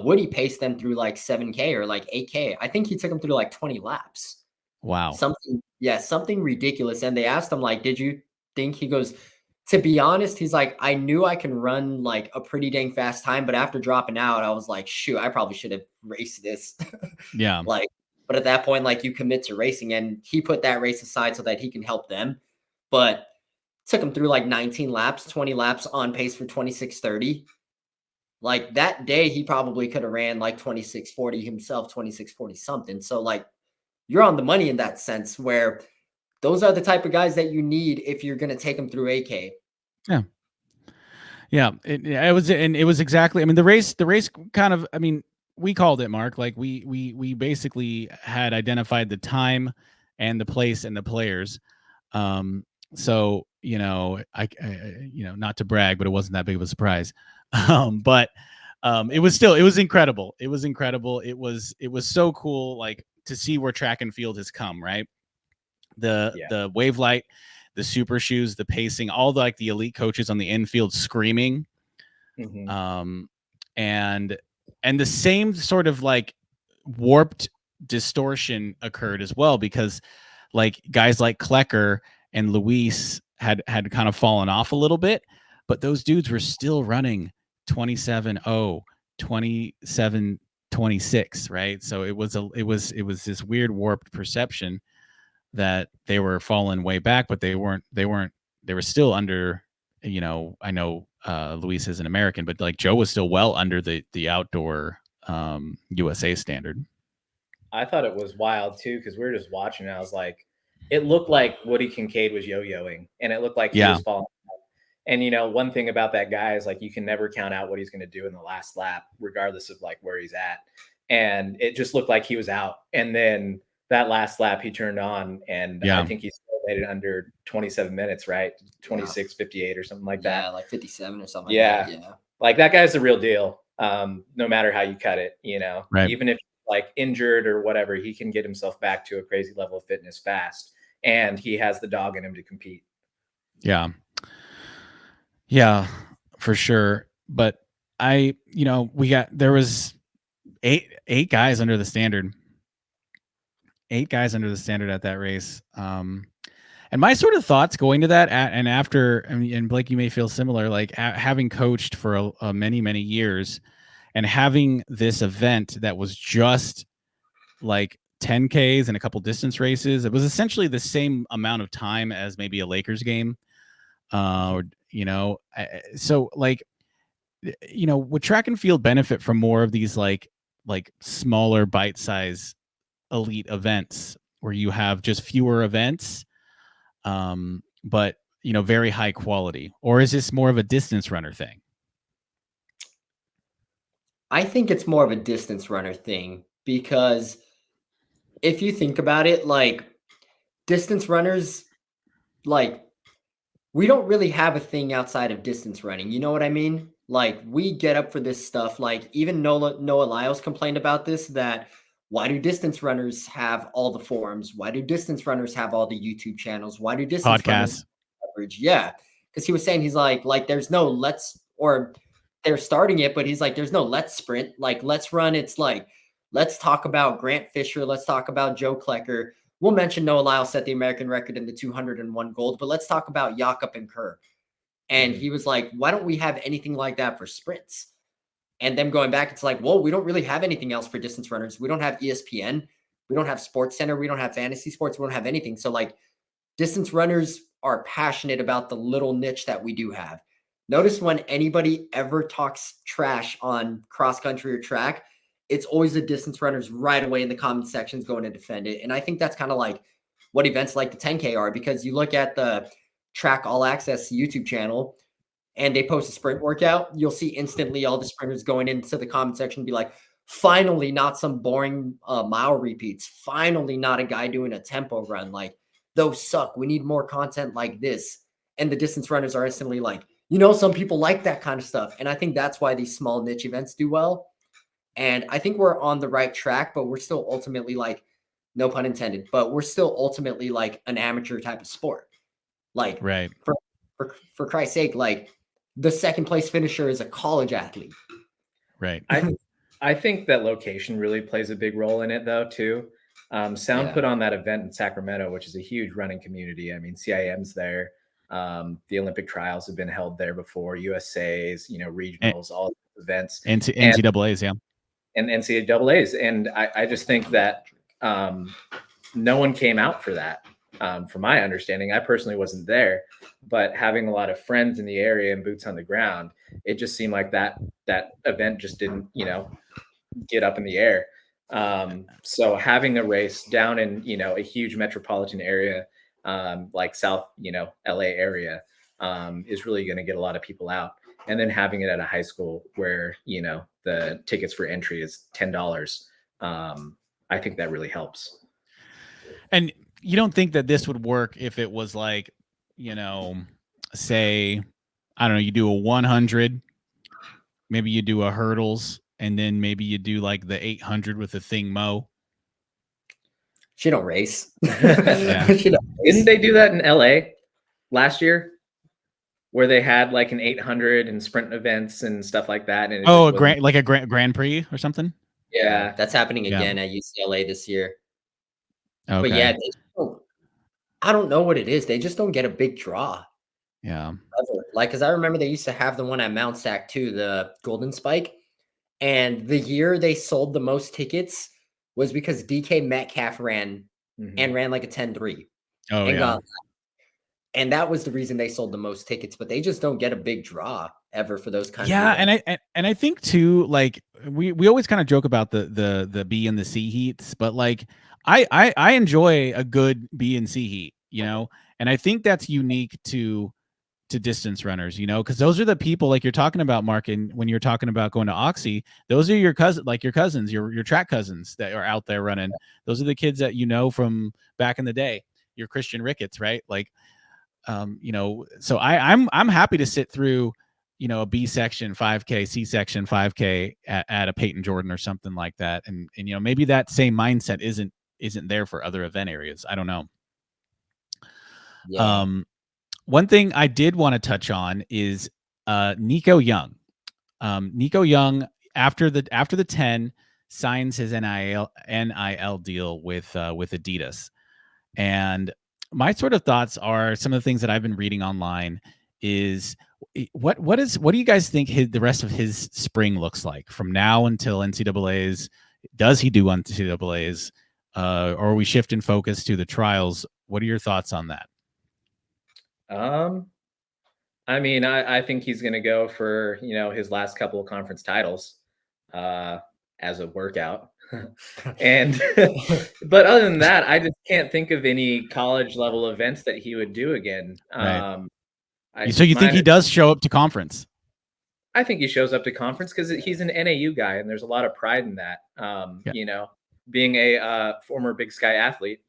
Woody paced them through like 7K or like 8K. I think he took them through like 20 laps. Wow. Something ridiculous. And they asked him, like, did you think? He goes, to be honest, he's like, I knew I can run like a pretty dang fast time, but after dropping out, I was like, shoot, I probably should have raced this. Yeah. But at that point, like, you commit to racing, and he put that race aside so that he can help them. But took him through like 19 laps, 20 laps on pace for 26:30. Like that day, he probably could have ran like 26:40 himself, 26:40 something. So like you're on the money in that sense, where those are the type of guys that you need if you're going to take them through 8K. Yeah. Yeah. It was exactly, I mean, the race kind of, I mean, we called it, Mark, like we basically had identified the time and the place and the players. So, I not to brag, but it wasn't that big of a surprise. But it was incredible. It was incredible. It was so cool, like to see where track and field has come, right? The wave light, the super shoes, the pacing, all the elite coaches on the infield screaming. Mm-hmm. And the same sort of like warped distortion occurred as well, because like guys like Klecker and Luis had kind of fallen off a little bit, but those dudes were still running 27:0, 27:26, right? So it was this weird warped perception that they were falling way back, but they were still under, I know Luis is an American, but like Joe was still well under the outdoor USA standard. I thought it was wild too, because we were just watching and I was like, it looked like Woody Kincaid was yo-yoing, and it looked like he was falling out. And one thing about that guy is like you can never count out what he's going to do in the last lap, regardless of like where he's at. And it just looked like he was out. And then that last lap he turned on, and I think he still made it under 27 minutes, right? 26:58 or something like that. Yeah, like 57 or something. Yeah. Like that. Like that guy's the real deal. No matter how you cut it, right. Even if like injured or whatever, he can get himself back to a crazy level of fitness fast, and he has the dog in him to compete. Yeah, for sure. But there was eight guys under the standard. 8 guys under the standard at that race. And my sort of thoughts going to that and after, and Blake, you may feel similar, like having coached for many, many years and having this event that was just like 10Ks and a couple distance races. It was essentially the same amount of time as maybe a Lakers game. So like, would track and field benefit from more of these like smaller bite-size elite events where you have just fewer events, but very high quality? Or is this more of a distance runner thing? I think it's more of a distance runner thing, because if you think about it, like distance runners, like we don't really have a thing outside of distance running. You know what I mean? Like we get up for this stuff. Like even Noah Lyles complained about this, that why do distance runners have all the forums? Why do distance runners have all the YouTube channels? Why do distance podcasts coverage? Yeah. Because he was saying, he's like there's no let's, or they're starting it, but he's like, there's no let's sprint. Like, let's run. It's like, let's talk about Grant Fisher. Let's talk about Joe Klecker. We'll mention Noah Lyles set the American record in the 201 gold, but let's talk about Jakob and Kerr. And he was like, why don't we have anything like that for sprints? And them going back, it's like, well, we don't really have anything else for distance runners. We don't have ESPN. We don't have Sports Center. We don't have fantasy sports. We don't have anything. So like distance runners are passionate about the little niche that we do have. Notice when anybody ever talks trash on cross country or track, it's always the distance runners right away in the comment sections going to defend it. And I think that's kind of like what events like the 10K are, because you look at the Track All Access YouTube channel and they post a sprint workout, you'll see instantly all the sprinters going into the comment section and be like, finally, not some boring mile repeats. Finally, not a guy doing a tempo run. Like, those suck. We need more content like this. And the distance runners are instantly like, you know, some people like that kind of stuff. And I think that's why these small niche events do well. And I think we're on the right track, but we're still ultimately like, no pun intended, but we're still ultimately like an amateur type of sport. Like, right. For Christ's sake, like the second place finisher is a college athlete. Right. I think that location really plays a big role in it though, too. Sound put on that event in Sacramento, which is a huge running community. I mean, CIM's there. The Olympic trials have been held there before, USA's, you know, regionals, all events. NCAA's, yeah. And NCAA's. And I just think that no one came out for that. From my understanding, I personally wasn't there, but having a lot of friends in the area and boots on the ground, it just seemed like that event just didn't, you know, get up in the air. So having a race down in, you know, a huge metropolitan area, like South, you know, LA area, is really going to get a lot of people out. And then having it at a high school where, you know, the tickets for entry is $10. I think that really helps. And you don't think that this would work if it was like, you know, say, I don't know, you do a 100, maybe you do a hurdles, and then maybe you do like the 800 with a thing Mo. She don't race. Yeah. Didn't they do that in LA last year, where they had like an 800 and sprint events and stuff like that? And a Grand Prix or something. Yeah, that's happening again at UCLA this year. Okay. But yeah, I don't know what it is. They just don't get a big draw. Yeah. Like, because I remember they used to have the one at Mount Sac too, the Golden Spike. And the year they sold the most tickets was because DK Metcalf ran and ran like a 10-3. Oh, yeah. And that was the reason they sold the most tickets, but they just don't get a big draw ever for those kinds of events. And I think too, like we always kind of joke about the B and the C heats, but like I enjoy a good B and C heat, you know, and I think that's unique to distance runners, you know, because those are the people like you're talking about, Mark, and when you're talking about going to Oxy, those are your cousins, your track cousins that are out there running. Those are the kids that you know from back in the day, your Christian Ricketts, right? Like, you know, so I'm happy to sit through, you know, a B section 5K, C section 5K at a Peyton Jordan or something like that, and you know, maybe that same mindset isn't there for other event areas. I don't know. Yeah. One thing I did want to touch on is Nico Young. Nico Young, after the 10, signs his NIL deal with Adidas. And my sort of thoughts are some of the things that I've been reading online is what do you guys think the rest of his spring looks like from now until NCAA's? Does he do NCAA's? Or are we shifting focus to the trials? What are your thoughts on that? I mean, I think he's going to go for, you know, his last couple of conference titles as a workout. And but other than that, I just can't think of any college level events that he would do again. Right. So you think he does show up to conference? I think he shows up to conference because he's an NAU guy, and there's a lot of pride in that. You know, being a former Big Sky athlete,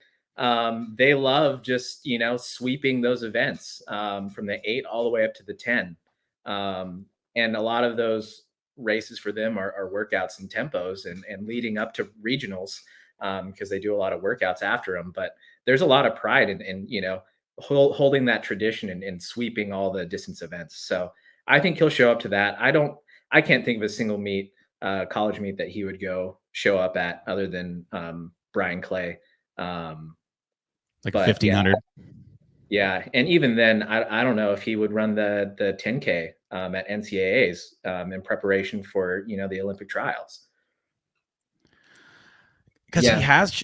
they love just, you know, sweeping those events from the 8 all the way up to the 10. And a lot of those races for them are workouts and tempos and leading up to regionals because they do a lot of workouts after them. But there's a lot of pride in you know, holding that tradition and sweeping all the distance events. So I think he'll show up to that. I can't think of a single meet, college meet that he would go show up at other than Brian Clay. Like 1,500. Yeah, and even then, I don't know if he would run the 10K at NCAAs in preparation for the Olympic trials. Because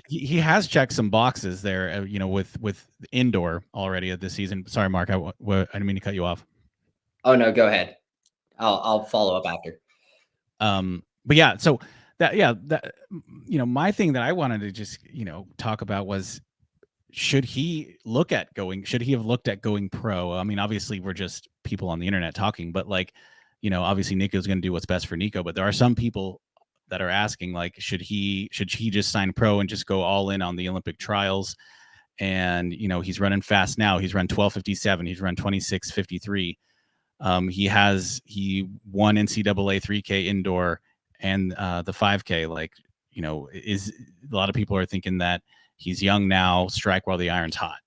he has checked some boxes there, with indoor already this season. Sorry, Mark, I didn't mean to cut you off. Oh no, go ahead. I'll follow up after. But yeah, so that my thing that I wanted to just talk about was, should he have looked at going pro? I mean, obviously we're just people on the internet talking, but obviously Nico's going to do what's best for Nico, but there are some people that are asking, like, should he just sign pro and just go all in on the Olympic trials? And he's running fast now. He's run 12:57. He's run 26:53. He won NCAA 3K indoor and the 5K. Is a lot of people are thinking that he's young now, strike while the iron's hot.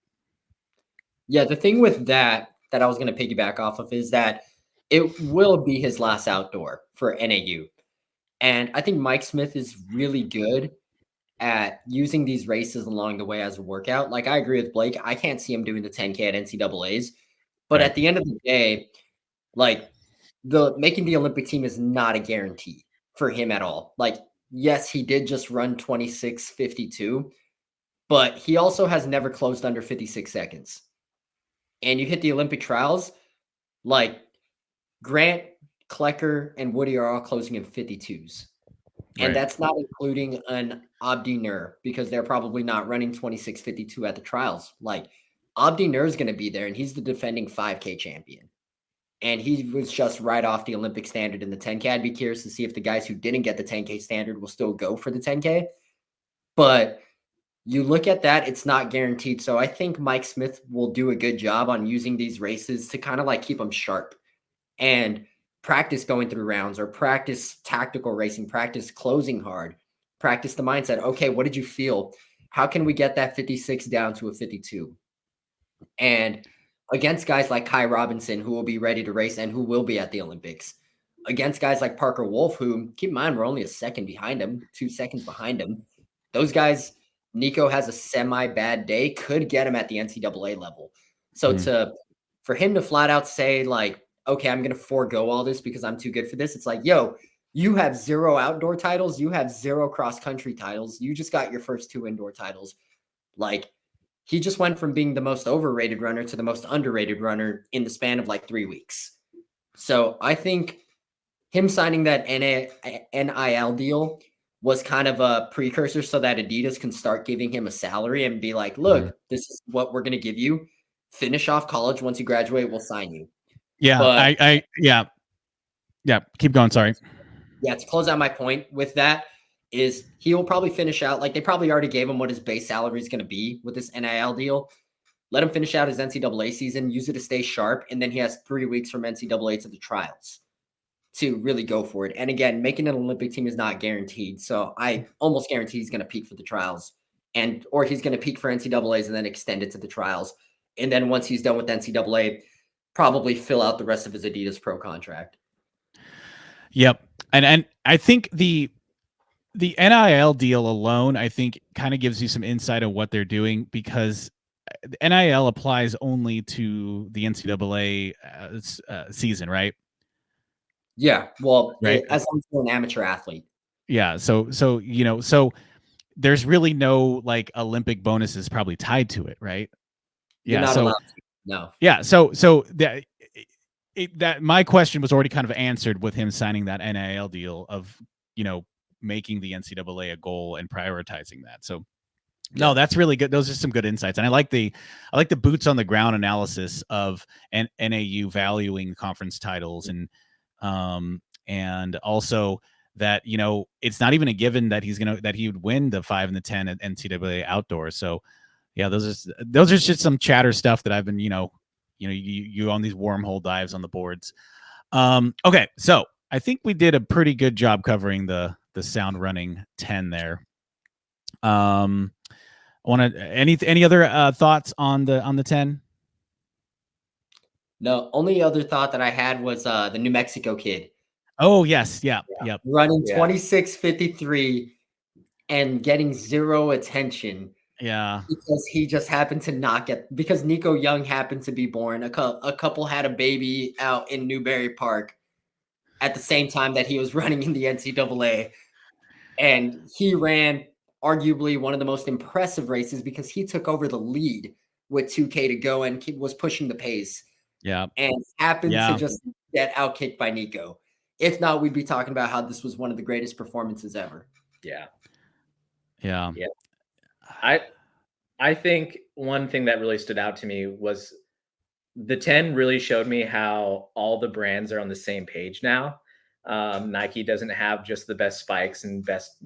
Yeah, the thing with that I was going to piggyback off of is that it will be his last outdoor for NAU. And I think Mike Smith is really good at using these races along the way as a workout. Like, I agree with Blake. I can't see him doing the 10K at NCAAs. But at the end of the day, like, making the Olympic team is not a guarantee for him at all. Like, yes, he did just run 26:52, but he also has never closed under 56 seconds. And you hit the Olympic trials, like Grant, Klecker, and Woody are all closing in 52s. And that's not including an Abdi Nur, because they're probably not running 26:52 at the trials. Like, Abdi Nur is going to be there, and he's the defending 5K champion. And he was just right off the Olympic standard in the 10K. I'd be curious to see if the guys who didn't get the 10K standard will still go for the 10K. But you look at that, it's not guaranteed. So I think Mike Smith will do a good job on using these races to kind of like keep them sharp and practice going through rounds, or practice tactical racing, practice closing hard, practice the mindset. Okay, what did you feel? How can we get that 56 down to a 52? And against guys like Kai Robinson, who will be ready to race and who will be at the Olympics, against guys like Parker Wolf, who, keep in mind, we're only a second behind him, 2 seconds behind him. Those guys, Nico has a semi-bad day, could get him at the NCAA level. So for him to flat out say, like, okay, I'm going to forego all this because I'm too good for this, it's like, yo, you have 0 outdoor titles. You have 0 cross-country titles. You just got your first 2 indoor titles. Like, he just went from being the most overrated runner to the most underrated runner in the span of like 3 weeks. So I think him signing that NIL deal was kind of a precursor so that Adidas can start giving him a salary and be like, look, this is what we're going to give you. Finish off college. Once you graduate, we'll sign you. Yeah. But yeah. Keep going. Sorry. Yeah. To close out my point with that is he will probably finish out, like, they probably already gave him what his base salary is going to be with this NIL deal. Let him finish out his NCAA season, use it to stay sharp. And then he has 3 weeks from NCAA to the trials to really go for it. And again, making an Olympic team is not guaranteed. So I almost guarantee he's going to peak for the trials, or he's going to peak for NCAAs and then extend it to the trials. And then once he's done with NCAA, probably fill out the rest of his Adidas Pro contract. Yep. And I think the NIL deal alone, I think, kind of gives you some insight of what they're doing, because the NIL applies only to the NCAA season, right? Yeah. Well, right. As long as you're an amateur athlete. Yeah. So there's really no like Olympic bonuses probably tied to it, right? You're not allowed to. No. Yeah. So that my question was already kind of answered with him signing that NIL deal of, making the NCAA a goal and prioritizing that. So no, that's really good. Those are some good insights. And I like the boots on the ground analysis of NAU valuing conference titles, and also that, it's not even a given that he would win the 5 and the 10 at NCAA outdoors. So yeah, those are just some chatter stuff that I've been, you on these wormhole dives on the boards. Okay. So I think we did a pretty good job covering the sound running 10 there. I want to any other thoughts on the 10? No, only other thought that I had was the New Mexico kid. Oh yes, yeah. Running 26:53 and getting 0 attention Yeah. Because he just happened to not get, because Nico Young happened to be born. A couple had a baby out in Newbury Park at the same time that he was running in the NCAA. And he ran arguably one of the most impressive races because he took over the lead with 2K to go and was pushing the pace. Yeah. And happened to Yeah. just get outkicked by Nico. If not, we'd be talking about how this was one of the greatest performances ever. Yeah. Yeah. Yeah. I think one thing that really stood out to me was the 10 really showed me how all the brands are on the same page now. Nike doesn't have just the best spikes and best,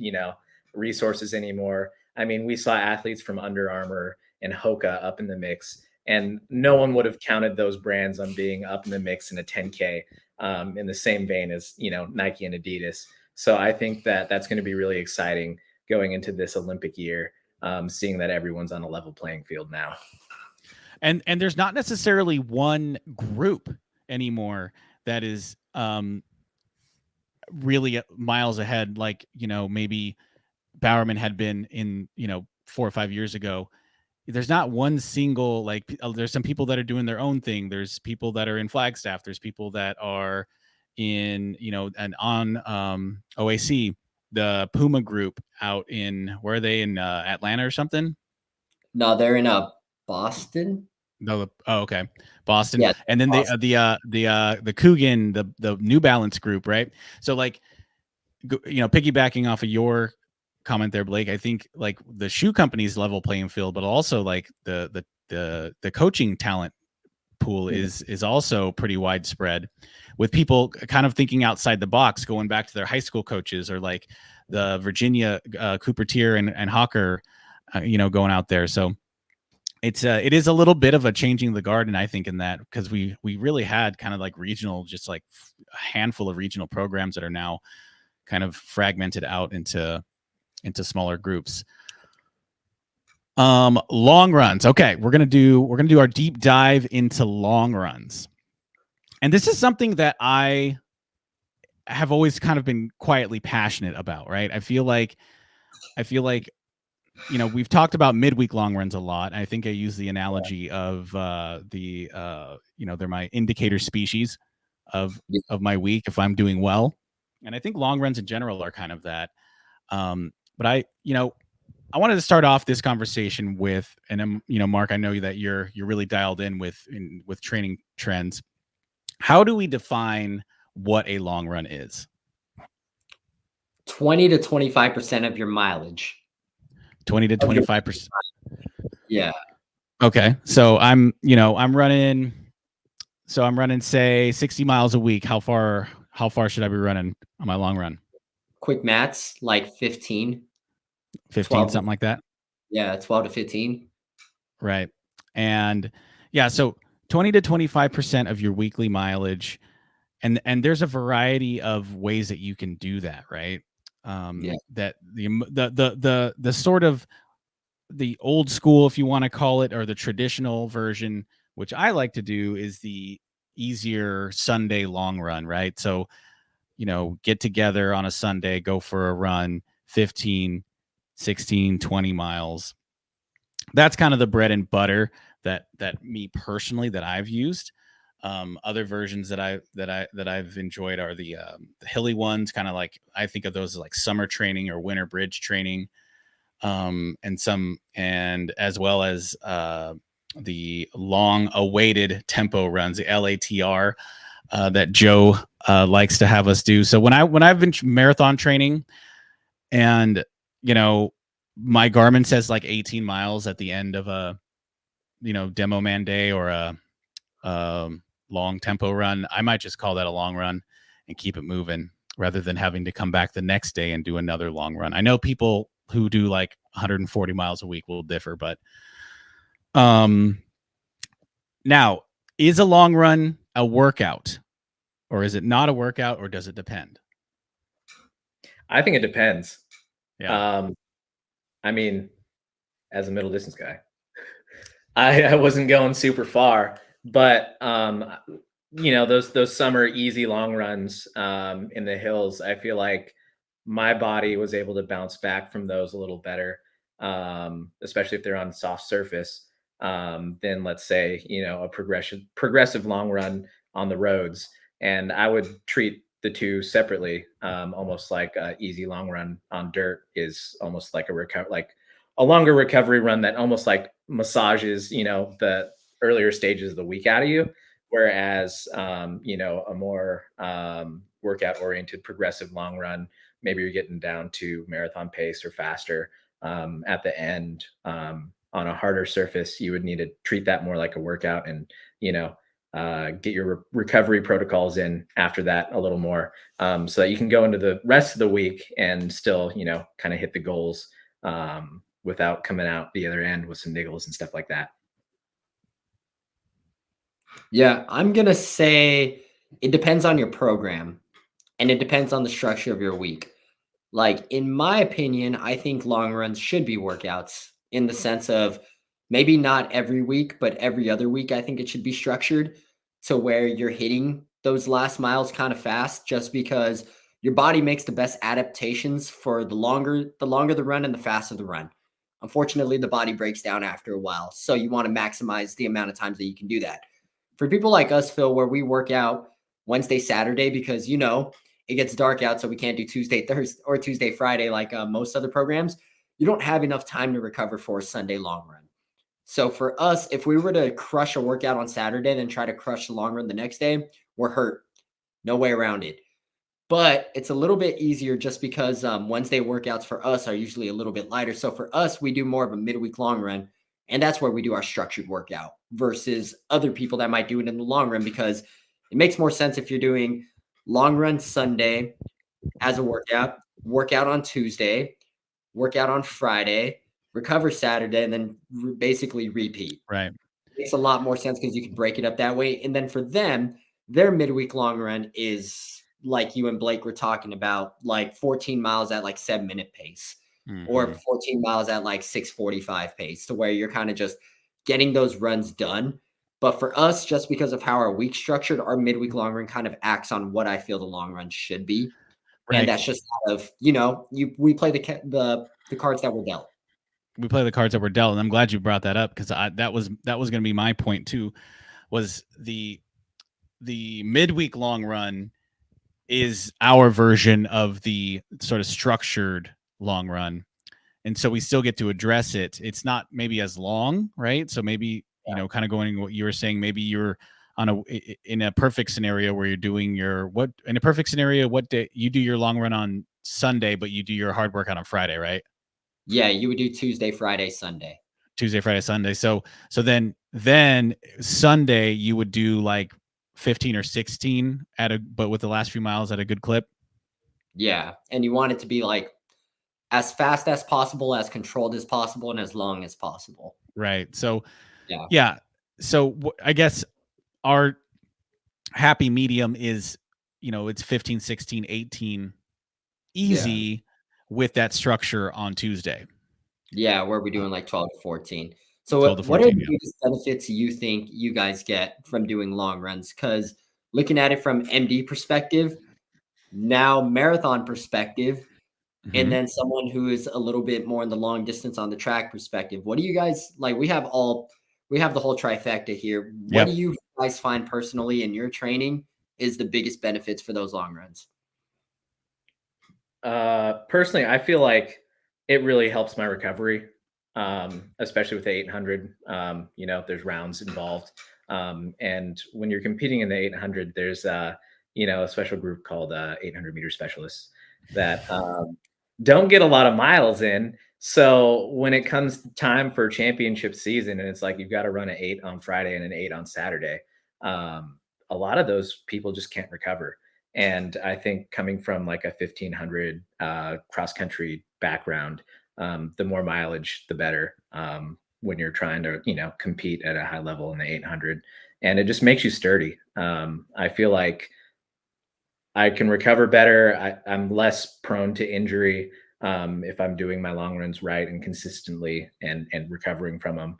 resources anymore. I mean, we saw athletes from Under Armour and Hoka up in the mix, and no one would have counted those brands on being up in the mix in a 10K in the same vein as, Nike and Adidas. So I think that that's going to be really exciting going into this Olympic year, seeing that everyone's on a level playing field now. And there's not necessarily one group anymore that is really miles ahead, like, maybe Bowerman had been in, 4 or 5 years ago. There's not one single, like, there's some people that are doing their own thing. There's people that are in Flagstaff. There's people that are in, and on OAC, the Puma group out in, where are they, in Atlanta or something? No, they're in Boston. No, oh, okay, Boston. Yeah, And then Boston. the Coogan, the New Balance group, right? So, like, piggybacking off of your comment there, Blake, I think, like, the shoe companies level playing field, but also, like, the coaching talent pool is also pretty widespread, with people kind of thinking outside the box, going back to their high school coaches, or like the Virginia Cooper Tier and Hawker, going out there. So it is a little bit of a changing the guard, and I think, in that, because we really had kind of like regional, just like a handful of regional programs that are now kind of fragmented out into smaller groups. Long runs. Okay, we're gonna do our deep dive into long runs, and this is something that I have always kind of been quietly passionate about. Right? I feel like we've talked about midweek long runs a lot. I think I use the analogy of they're my indicator species of my week, if I'm doing well. And I think long runs in general are kind of that. But I wanted to start off this conversation with, and Mark, I know that you're really dialed in with training trends. How do we define what a long run is? 20 to 25% of your mileage. 20 to 25%. Yeah. Okay. So I'm running, say 60 miles a week. How far should I be running on my long run? Quick maths, like 15, something like that. Yeah. 12 to 15. Right. And yeah, so 20 to 25% of your weekly mileage. And there's a variety of ways that you can do that. Right. That the sort of the old school, if you want to call it, or the traditional version, which I like to do, is the easier Sunday long run, right? So, get together on a Sunday, go for a run, 15, 16, 20 miles. That's kind of the bread and butter that me personally, that I've used. Other versions that I've enjoyed are the hilly ones, kind of like, I think of those as like summer training or winter bridge training. And as well as the long awaited tempo runs, the LATR, that Joe likes to have us do. So when I've been marathon training, and my Garmin says like 18 miles at the end of a demo man day, or a long tempo run, I might just call that a long run and keep it moving, rather than having to come back the next day and do another long run. I know people who do like 140 miles a week will differ, but now, is a long run a workout, or is it not a workout, or does it depend? I think it depends. Yeah. I mean, as a middle distance guy, I wasn't going super far, but those summer easy long runs in the hills, I feel like my body was able to bounce back from those a little better. especially if they're on soft surface, than let's say, a progressive long run on the roads. And I would treat the two separately, almost like a easy long run on dirt is almost like a longer recovery run that almost like massages, the earlier stages of the week out of you. Whereas, a more workout oriented progressive long run, maybe you're getting down to marathon pace or faster at the end on a harder surface, you would need to treat that more like a workout and, get your recovery protocols in after that a little more so that you can go into the rest of the week and still, kind of hit the goals without coming out the other end with some niggles and stuff like that. Yeah, I'm going to say it depends on your program and it depends on the structure of your week. Like, in my opinion, I think long runs should be workouts in the sense of maybe not every week, but every other week. I think it should be structured to where you're hitting those last miles kind of fast just because your body makes the best adaptations for the longer the run and the faster the run. Unfortunately, the body breaks down after a while. So you want to maximize the amount of times that you can do that. For people like us, Phil, where we work out Wednesday, Saturday, because, it gets dark out, so we can't do Tuesday, Thursday, or Tuesday, Friday, like most other programs. You don't have enough time to recover for a Sunday long run. So for us, if we were to crush a workout on Saturday, then try to crush the long run the next day, we're hurt. No way around it. But it's a little bit easier just because Wednesday workouts for us are usually a little bit lighter. So for us, we do more of a midweek long run, and that's where we do our structured workout versus other people that might do it in the long run because it makes more sense if you're doing long run Sunday as a workout on Tuesday, workout on Friday, recover Saturday, and then basically repeat. Right. It makes a lot more sense because you can break it up that way. And then for them, their midweek long run is like you and Blake were talking about, like 14 miles at like 7-minute pace or 14 miles at like 6:45 pace to where you're kind of just getting those runs done. But for us, just because of how our week's structured, our midweek long run kind of acts on what I feel the long run should be. Right. And that's just out of, we play the cards that were dealt. We play the cards that were dealt. And I'm glad you brought that up because that was going to be my point too, was the midweek long run is our version of the sort of structured long run. And so we still get to address it. It's not maybe as long, right? So maybe, kind of going what you were saying, maybe you're in a perfect scenario where you're doing what day you do your long run on Sunday, but you do your hard workout on Friday, right? Yeah, you would do Tuesday, Friday, Sunday. Tuesday, Friday, Sunday. So then Sunday you would do like 15 or 16 but with the last few miles at a good clip. Yeah, and you want it to be like as fast as possible, as controlled as possible, and as long as possible. Right. So yeah. So I guess our happy medium is, it's 15, 16, 18 easy with that structure on Tuesday. Yeah, where we're doing like 12 to 14. So what are the biggest benefits you think you guys get from doing long runs? Because looking at it from MD perspective, now marathon perspective, and then someone who is a little bit more in the long distance on the track perspective, what do you guys like? We have the whole trifecta here. What do you guys find personally in your training is the biggest benefits for those long runs? Personally, I feel like it really helps my recovery, especially with the 800. There's rounds involved. And when you're competing in the 800, there's, a special group called 800 meter specialists that don't get a lot of miles in. So when it comes time for championship season and it's like you've got to run an 8 on Friday and an 8 on Saturday, a lot of those people just can't recover. And I think coming from like a 1500 cross country background, the more mileage, the better when you're trying to, compete at a high level in the 800. And it just makes you sturdy. I feel like I can recover better. I'm less prone to injury if I'm doing my long runs right and consistently and recovering from them.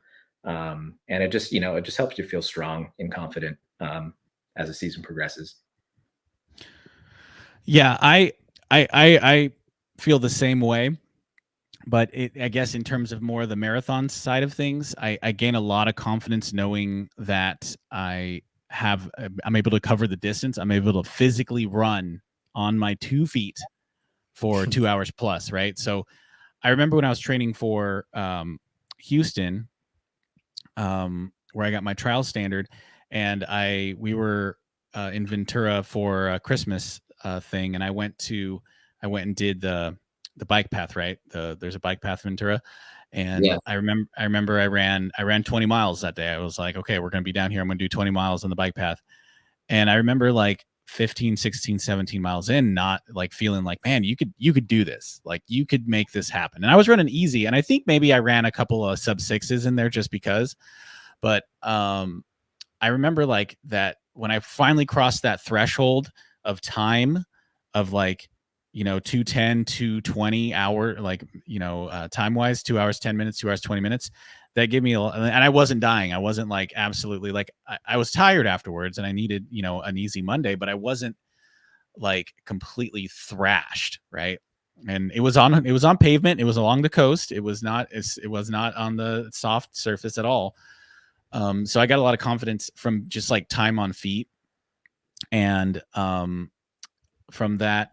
And it just, it just helps you feel strong and confident as the season progresses. Yeah, I feel the same way but I guess in terms of more of the marathon side of things, I gain a lot of confidence knowing that I'm able to cover the distance. I'm able to physically run on my 2 feet for 2 hours plus, right? So I remember when I was training for Houston, where I got my trial standard, and we were in Ventura for a Christmas thing, and I went and did the bike path, right? There's a bike path Ventura, and Yeah. I remember I ran 20 miles that day. I was like, okay, we're gonna be down here. I'm gonna do 20 miles on the bike path, and I remember like 15, 16, 17 miles in, not like feeling like, man, you could do this. Like you could make this happen. And I was running easy. And I think maybe I ran a couple of sub 6s in there just because, but I remember like that when I finally crossed that threshold of time of like, 2:10, 2:20 hour, like, time wise, 2 hours, 10 minutes, 2 hours, 20 minutes. That gave me and I wasn't dying. I wasn't like absolutely like I was tired afterwards and I needed, an easy Monday, but I wasn't like completely thrashed. Right. And it was on pavement. It was along the coast. It was not on the soft surface at all. So I got a lot of confidence from just like time on feet. And from that,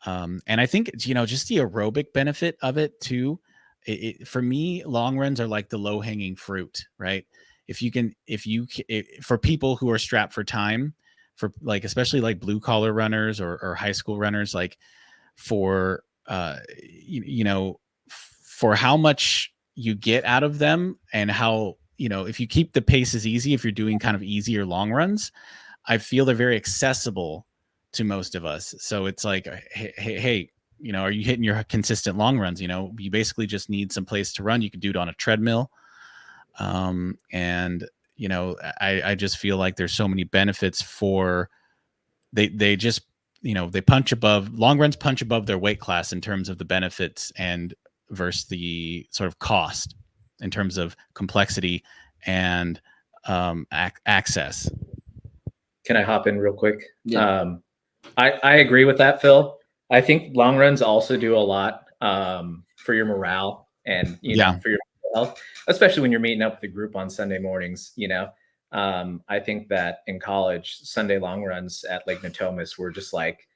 and I think, just the aerobic benefit of it too. For me, long runs are like the low hanging fruit, right? For people who are strapped for time, for like, especially like blue collar runners or high school runners, like for, for how much you get out of them and how, if you keep the paces easy, if you're doing kind of easier long runs, I feel they're very accessible to most of us. So it's like, hey, are you hitting your consistent long runs? You basically just need some place to run. You could do it on a treadmill. And I just feel like there's so many benefits for they just, long runs punch above their weight class in terms of the benefits and versus the sort of cost in terms of complexity and access. Can I hop in real quick? Yeah. I agree with that, Phil. I think long runs also do a lot for your morale and for your health, especially when you're meeting up with a group on Sunday mornings. I think that in college, Sunday long runs at Lake Natomas were just like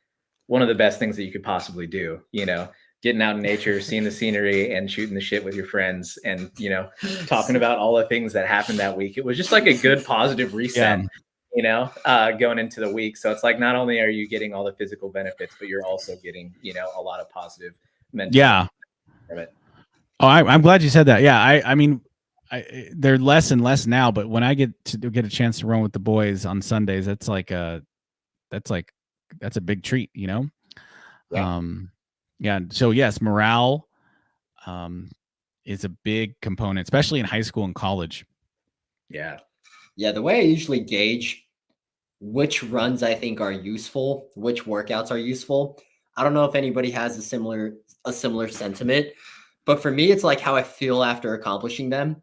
one of the best things that you could possibly do. Getting out in nature, seeing the scenery, and shooting the shit with your friends, and talking about all the things that happened that week. It was just like a good positive reset. Going into the week. So it's like, not only are you getting all the physical benefits, but you're also getting, a lot of positive mental from it. Oh, I'm glad you said that. Yeah. I mean, they're less and less now, but when I get a chance to run with the boys on Sundays, that's a big treat, Yeah. Yeah. So yes, morale, is a big component, especially in high school and college. Yeah. Yeah. The way I usually gauge which runs I think are useful, which workouts are useful. I don't know if anybody has a similar sentiment, but for me, it's like how I feel after accomplishing them.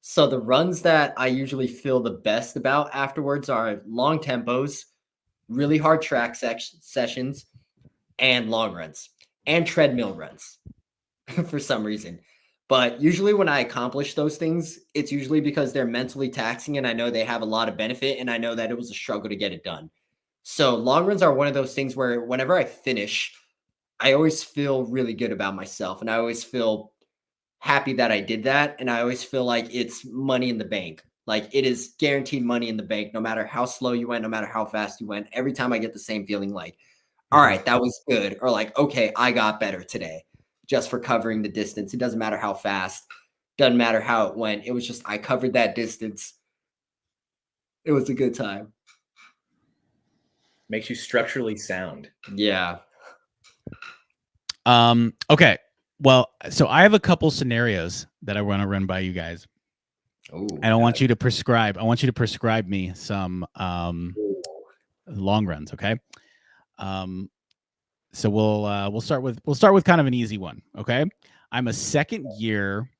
So the runs that I usually feel the best about afterwards are long tempos, really hard track sessions, and long runs and treadmill runs for some reason. But usually when I accomplish those things, it's usually because they're mentally taxing and I know they have a lot of benefit and I know that it was a struggle to get it done. So long runs are one of those things where whenever I finish, I always feel really good about myself and I always feel happy that I did that. And I always feel like it's money in the bank. Like it is guaranteed money in the bank, no matter how slow you went, no matter how fast you went. Every time I get the same feeling like, all right, that was good. Or like, okay, I got better today just for covering the distance. It doesn't matter how fast, doesn't matter how it went. It was just, I covered that distance. It was a good time. Makes you structurally sound. Yeah. Okay. Well, so I have a couple scenarios that I want to run by you guys. Ooh, and I want you to prescribe me some long runs, okay? So we'll start with kind of an easy one, okay? I'm a second year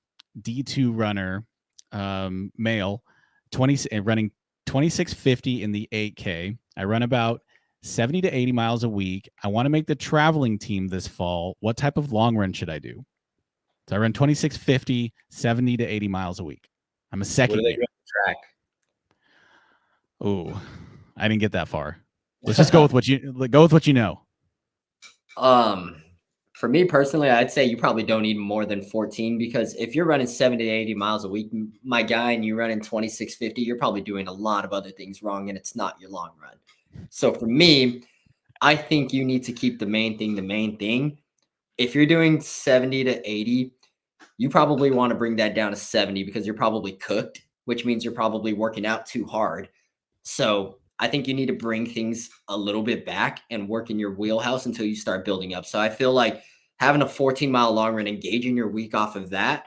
D2 runner, male, running 2650 in the 8K. I run about 70 to 80 miles a week. I want to make the traveling team this fall. What type of long run should I do? So I run 2650, 70 to 80 miles a week. I'm a second. What do they do on the track? Oh, I didn't get that far. Let's just go with what you know. For me personally, I'd say you probably don't need more than 14, because if you're running 70 to 80 miles a week, my guy, and you're running 2650, you're probably doing a lot of other things wrong, and it's not your long run. So for me, I think you need to keep the main thing. If you're doing 70 to 80, you probably want to bring that down to 70, because you're probably cooked, which means you're probably working out too hard. So I think you need to bring things a little bit back and work in your wheelhouse until you start building up. So I feel like having a 14-mile long run, engaging your week off of that,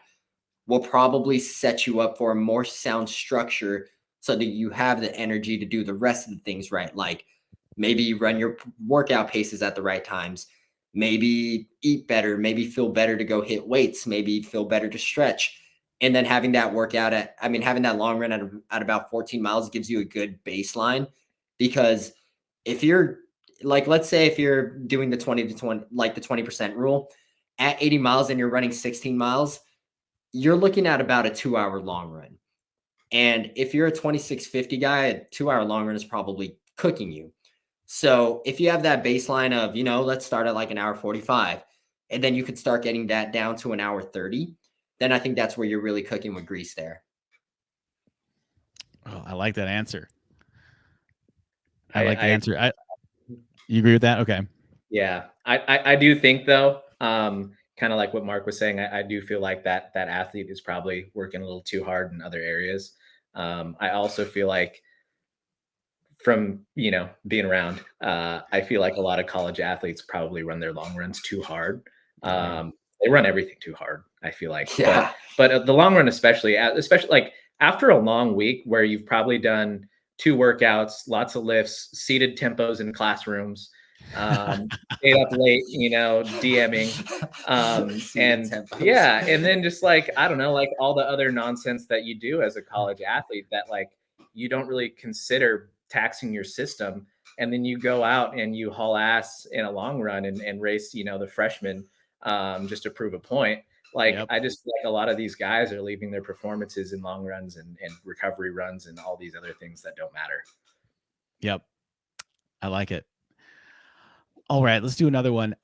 will probably set you up for a more sound structure, so that you have the energy to do the rest of the things right. Like maybe you run your workout paces at the right times, maybe eat better, maybe feel better to go hit weights, maybe feel better to stretch. And then having that having that long run at about 14 miles gives you a good baseline. Because if you're like, let's say if you're doing the 20 to 20, like the 20% rule at 80 miles and you're running 16 miles, you're looking at about a 2-hour long run. And if you're a 2650 guy, a 2-hour long run is probably cooking you. So if you have that baseline of, let's start at like an hour 45, and then you could start getting that down to an hour 30, then I think that's where you're really cooking with grease there. Oh, I like that answer. I like the answer. You agree with that? Okay. Yeah, I do think though, kind of like what Mark was saying, I do feel like that athlete is probably working a little too hard in other areas. I also feel like, from being around, I feel like a lot of college athletes probably run their long runs too hard. They run everything too hard, I feel like. Yeah. But the long run, especially like after a long week where you've probably done 2 workouts, lots of lifts, seated tempos in classrooms, stayed up late, DMing, and then just like, I don't know, like all the other nonsense that you do as a college athlete that like you don't really consider taxing your system, and then you go out and you haul ass in a long run and race, the freshmen, just to prove a point. Like, yep. I just feel like a lot of these guys are leaving their performances in long runs and recovery runs and all these other things that don't matter. Yep. I like it. All right, let's do another one.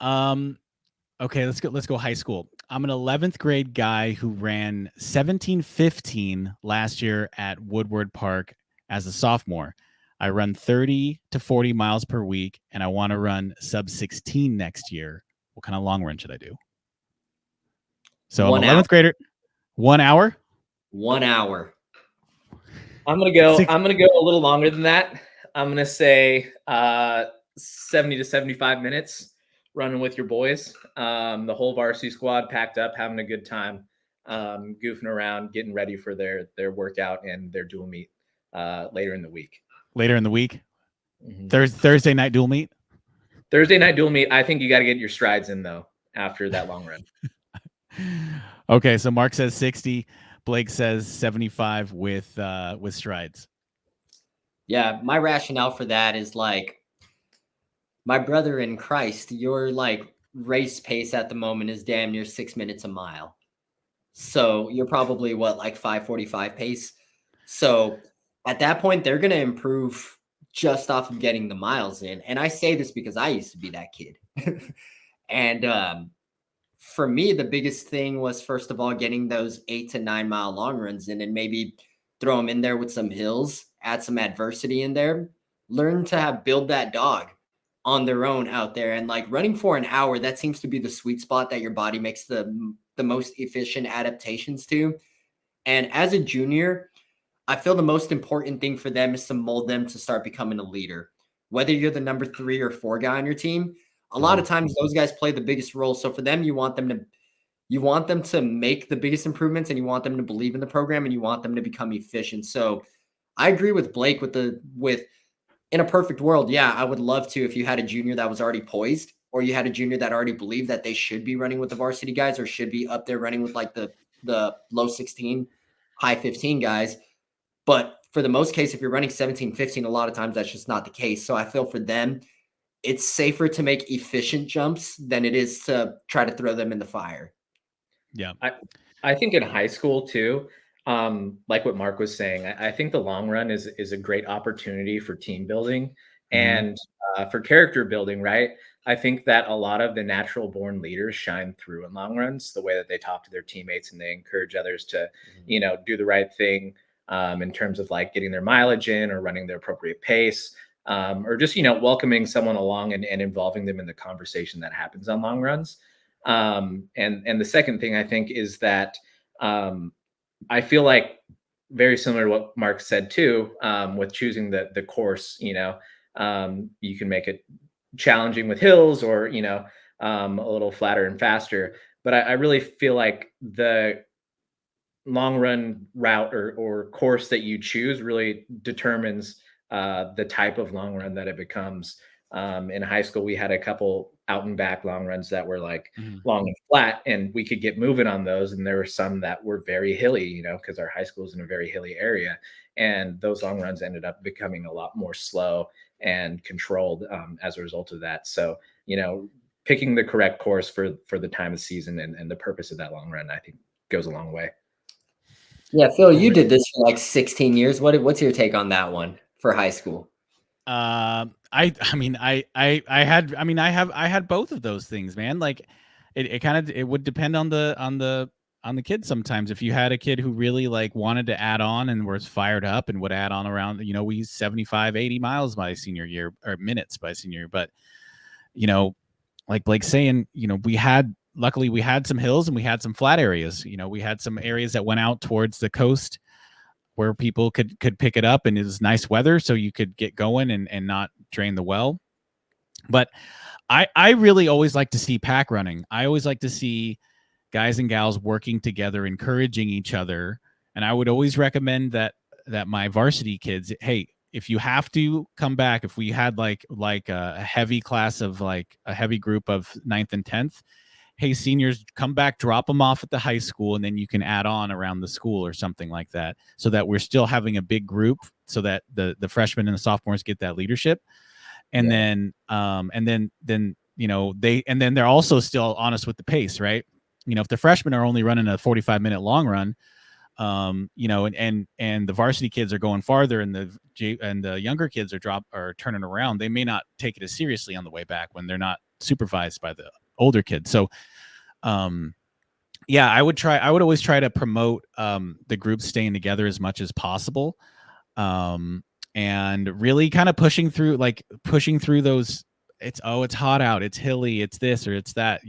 Okay, let's go high school. I'm an 11th grade guy who ran 17:15 last year at Woodward Park as a sophomore. I run 30 to 40 miles per week, and I want to run sub 16 next year. What kind of long run should I do? So I'm an 11th grader. 1 hour? 1 hour. I'm gonna go a little longer than that. I'm gonna say 70 to 75 minutes running with your boys. The whole varsity squad packed up, having a good time, goofing around, getting ready for their workout and their dual meet later in the week. Later in the week? Mm-hmm. Thursday night dual meet? Thursday night dual meet. I think you got to get your strides in though after that long run. Okay, so Mark says 60. Blake says 75 with strides. Yeah, my rationale for that is like, my brother in Christ, your like race pace at the moment is damn near 6 minutes a mile. So you're probably like 5:45 pace. So at that point, they're going to improve just off of getting the miles in. And I say this because I used to be that kid. And for me, the biggest thing was, first of all, getting those 8 to 9 mile long runs in, and maybe throw them in there with some hills, add some adversity in there, learn to build that dog on their own out there. And like running for an hour, that seems to be the sweet spot that your body makes the most efficient adaptations to. And as a junior, I feel the most important thing for them is to mold them to start becoming a leader. Whether you're the number 3 or 4 guy on your team, a lot of times those guys play the biggest role. So for them, you want them to make the biggest improvements, and you want them to believe in the program, and you want them to become efficient. So I agree with Blake with in a perfect world. Yeah, I would love to, if you had a junior that was already poised, or you had a junior that already believed that they should be running with the varsity guys, or should be up there running with like the low 16, high 15 guys. But for the most case, if you're running 17:15, a lot of times that's just not the case. So I feel for them, it's safer to make efficient jumps than it is to try to throw them in the fire. Yeah. I think in high school too, like what Mark was saying, I think the long run is a great opportunity for team building and for character building, right? I think that a lot of the natural born leaders shine through in long runs, the way that they talk to their teammates and they encourage others to, do the right thing in terms of like getting their mileage in or running their appropriate pace. Or just welcoming someone along and involving them in the conversation that happens on long runs. And the second thing I think is that I feel like very similar to what Mark said too, with choosing the course. You can make it challenging with hills or a little flatter and faster. But I really feel like the long run route or course that you choose really determines the type of long run that it becomes. In high school, we had a couple out and back long runs that were like long and flat, and we could get moving on those. And there were some that were very hilly, because our high school is in a very hilly area. And those long runs ended up becoming a lot more slow and controlled as a result of that. So, picking the correct course for the time of season and the purpose of that long run, I think goes a long way. Yeah, Phil, you did this for like 16 years. What's your take on that one for high school? I had both of those things, man. Like it would depend on the kid sometimes. If you had a kid who really like wanted to add on and was fired up and would add on around, we 75, 80 miles by senior year or minutes by senior year. But, like Blake's saying, luckily we had some hills and we had some flat areas. We had some areas that went out towards the coast where people could pick it up, and it was nice weather, so you could get going and not drain the well. But I really always like to see pack running. I always like to see guys and gals working together, encouraging each other. And I would always recommend that my varsity kids, hey, if you have to come back, if we had like a heavy class of like a heavy group of 9th and 10th, hey, seniors, come back, drop them off at the high school, and then you can add on around the school or something like that, so that we're still having a big group, so that the freshmen and the sophomores get that leadership. And then they're also still honest with the pace, right? If the freshmen are only running a 45-minute long run, and the varsity kids are going farther, and the younger kids are turning around, they may not take it as seriously on the way back when they're not supervised by the older kids. So I would always try to promote the group staying together as much as possible, and really kind of pushing through those, it's hot out, it's hilly, it's this or it's that,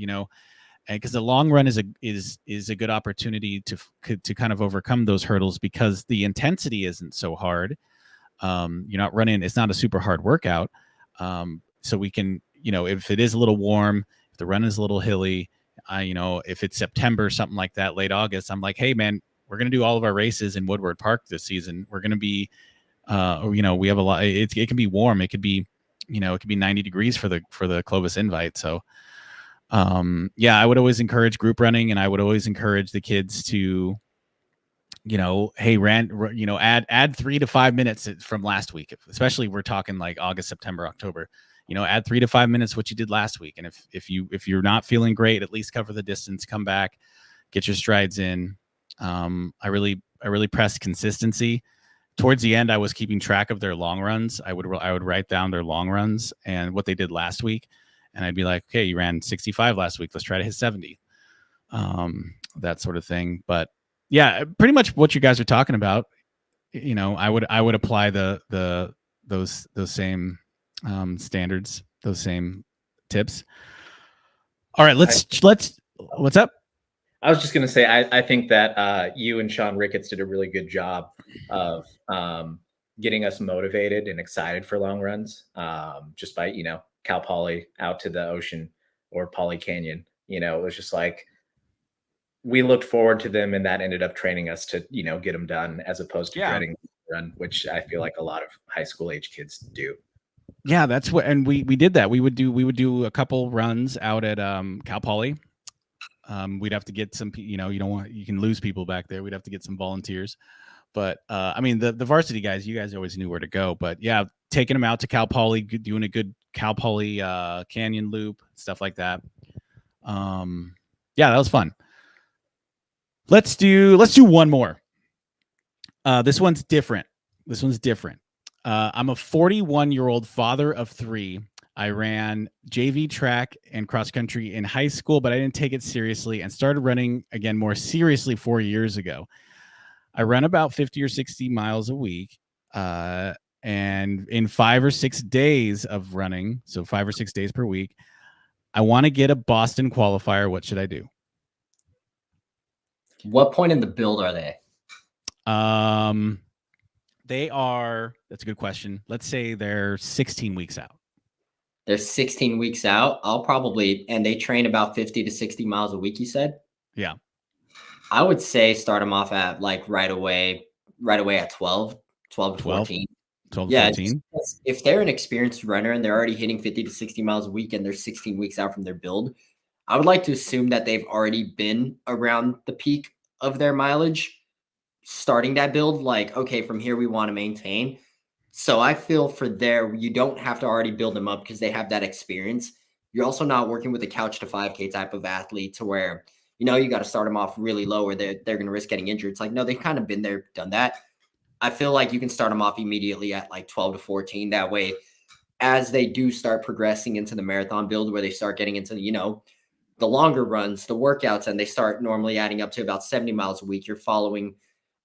and because the long run is a good opportunity to kind of overcome those hurdles, because the intensity isn't so hard. You're not running, it's not a super hard workout. So we can, if it is a little warm, if the run is a little hilly, if it's September, something like that, late August, I'm like, hey man, we're going to do all of our races in Woodward Park this season. We're going to be, we have a lot, it can be warm. It could be, it could be 90 degrees for the Clovis Invite. So, I would always encourage group running, and I would always encourage the kids to, hey, add 3 to 5 minutes from last week, especially we're talking like August, September, October, add 3 to 5 minutes what you did last week. And if you're not feeling great, at least cover the distance, come back, get your strides in. I really pressed consistency. Towards the end, I was keeping track of their long runs. I would write down their long runs and what they did last week. And I'd be like, okay, you ran 65 last week. Let's try to hit 70. That sort of thing. But yeah, pretty much what you guys are talking about. I would apply those same standards, those same tips. All right, let's. What's up? I was just going to say, I think that you and Sean Ricketts did a really good job of getting us motivated and excited for long runs, just by, Cal Poly out to the ocean or Poly Canyon. It was just like, we looked forward to them, and that ended up training us to, get them done, as opposed to dreading the run, which I feel like a lot of high school age kids do. Yeah, that's what, and we did that. We would do a couple runs out at Cal Poly. We'd have to get some, you can lose people back there. We'd have to get some volunteers. But the varsity guys, you guys always knew where to go. But yeah, taking them out to Cal Poly, doing a good Cal Poly canyon loop, stuff like that. That was fun. Let's do one more. This one's different. I'm a 41-year-old father of 3. I ran JV track and cross country in high school, but I didn't take it seriously and started running again more seriously 4 years ago. I run about 50 or 60 miles a week. And in 5 or 6 days of running, so 5 or 6 days per week, I want to get a Boston qualifier. What should I do? What point in the build are they? They are, that's a good question. Let's say they're 16 weeks out. They're 16 weeks out. And they train about 50 to 60 miles a week, you said? Yeah. I would say start them off at like right away at 12 to 14. 12 to 14. If they're an experienced runner and they're already hitting 50 to 60 miles a week and they're 16 weeks out from their build, I would like to assume that they've already been around the peak of their mileage starting that build. Like, okay, from here we want to maintain. So I feel you don't have to already build them up because they have that experience. You're also not working with a couch to 5K type of athlete to where, you got to start them off really low or they're going to risk getting injured. It's like, no, they've kind of been there, done that. I feel like you can start them off immediately at like 12 to 14. That way, as they do start progressing into the marathon build where they start getting into, the longer runs, the workouts, and they start normally adding up to about 70 miles a week, you're following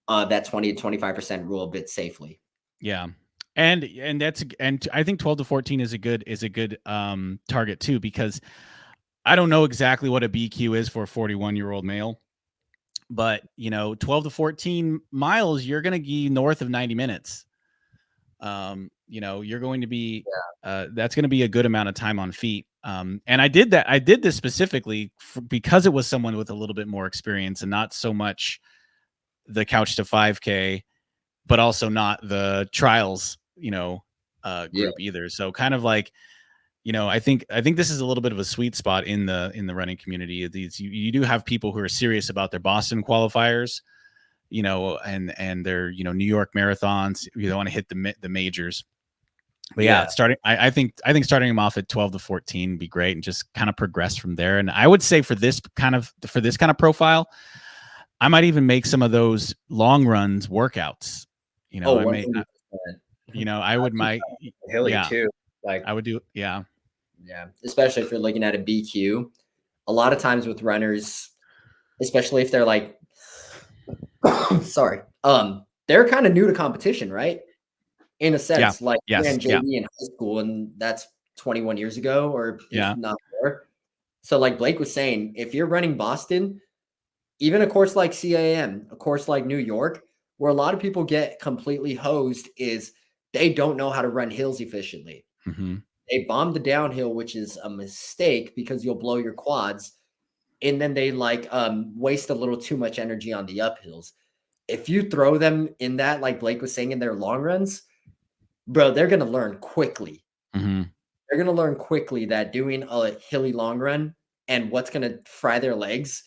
that 20 to 25% rule a bit safely. Yeah. And I think 12 to 14 is a good target too, because I don't know exactly what a BQ is for a 41-year-old male, but 12 to 14 miles, you're going to be north of 90 minutes. You're going to be, that's going to be a good amount of time on feet. And I did this specifically because it was someone with a little bit more experience and not so much the couch to 5K, but also not the trials, group either. So kind of like, I think this is a little bit of a sweet spot in the running community. You do have people who are serious about their Boston qualifiers, and their, New York marathons. You don't want to hit the majors. But I think starting them off at 12 to 14 would be great and just kind of progress from there. And I would say for this kind of profile, I might even make some of those long runs workouts. I would hilly too. Like I would do, yeah. Especially if you're looking at a BQ. A lot of times with runners, especially if they're like, sorry, they're kind of new to competition, right? In a sense, ran JV in high school, and that's 21 years ago, or if not more. So, like Blake was saying, if you're running Boston, even a course like CAM, a course like New York, where a lot of people get completely hosed, is they don't know how to run hills efficiently. Mm-hmm. They bomb the downhill, which is a mistake because you'll blow your quads, and then they waste a little too much energy on the uphills. If you throw them in that, like Blake was saying, in their long runs, bro, they're going to learn quickly. Mm-hmm. They're going to learn quickly that doing a hilly long run and what's going to fry their legs.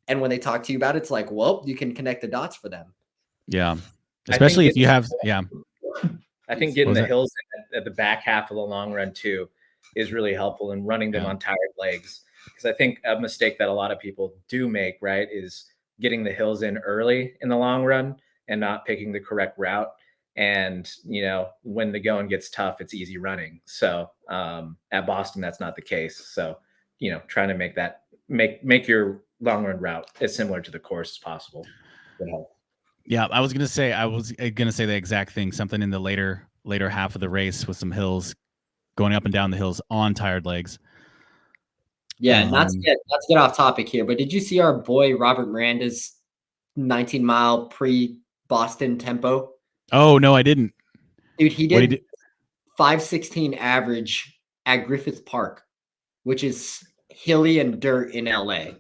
And when they talk to you about it, it's like, well, you can connect the dots for them. Yeah. Especially if you have, I think getting the hills at the back half of the long run too is really helpful in running them on tired legs. Because I think a mistake that a lot of people do make, right, is getting the hills in early in the long run and not picking the correct route. And, when the going gets tough, it's easy running. So at Boston, that's not the case. So, trying to make your long run route as similar to the course as possible would help. Yeah, I was gonna say the exact thing. Something in the later half of the race with some hills, going up and down the hills on tired legs. Yeah, not to get off topic here, but did you see our boy Robert Miranda's 19-mile pre-Boston tempo? Oh no, I didn't. Dude, he did 5:16 average at Griffith Park, which is hilly and dirt in LA.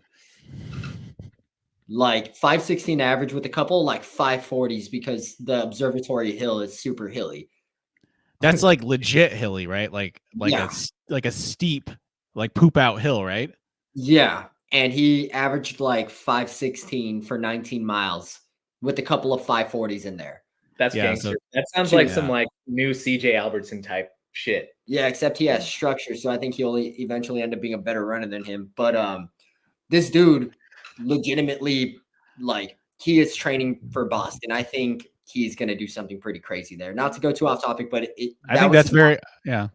Like 5:16 average with a couple like 5:40s because the observatory hill is super hilly. That's like legit hilly, right? Like a steep, like poop out hill, right? Yeah. And he averaged like 5:16 for 19 miles with a couple of 5:40s in there. That's gangster. That sounds like some like new CJ Albertson type shit. Yeah, except he has structure, so I think he'll eventually end up being a better runner than him. But this dude legitimately like he is training for Boston. I think he's going to do something pretty crazy there. Not to go too off topic, but I think that's very, yeah.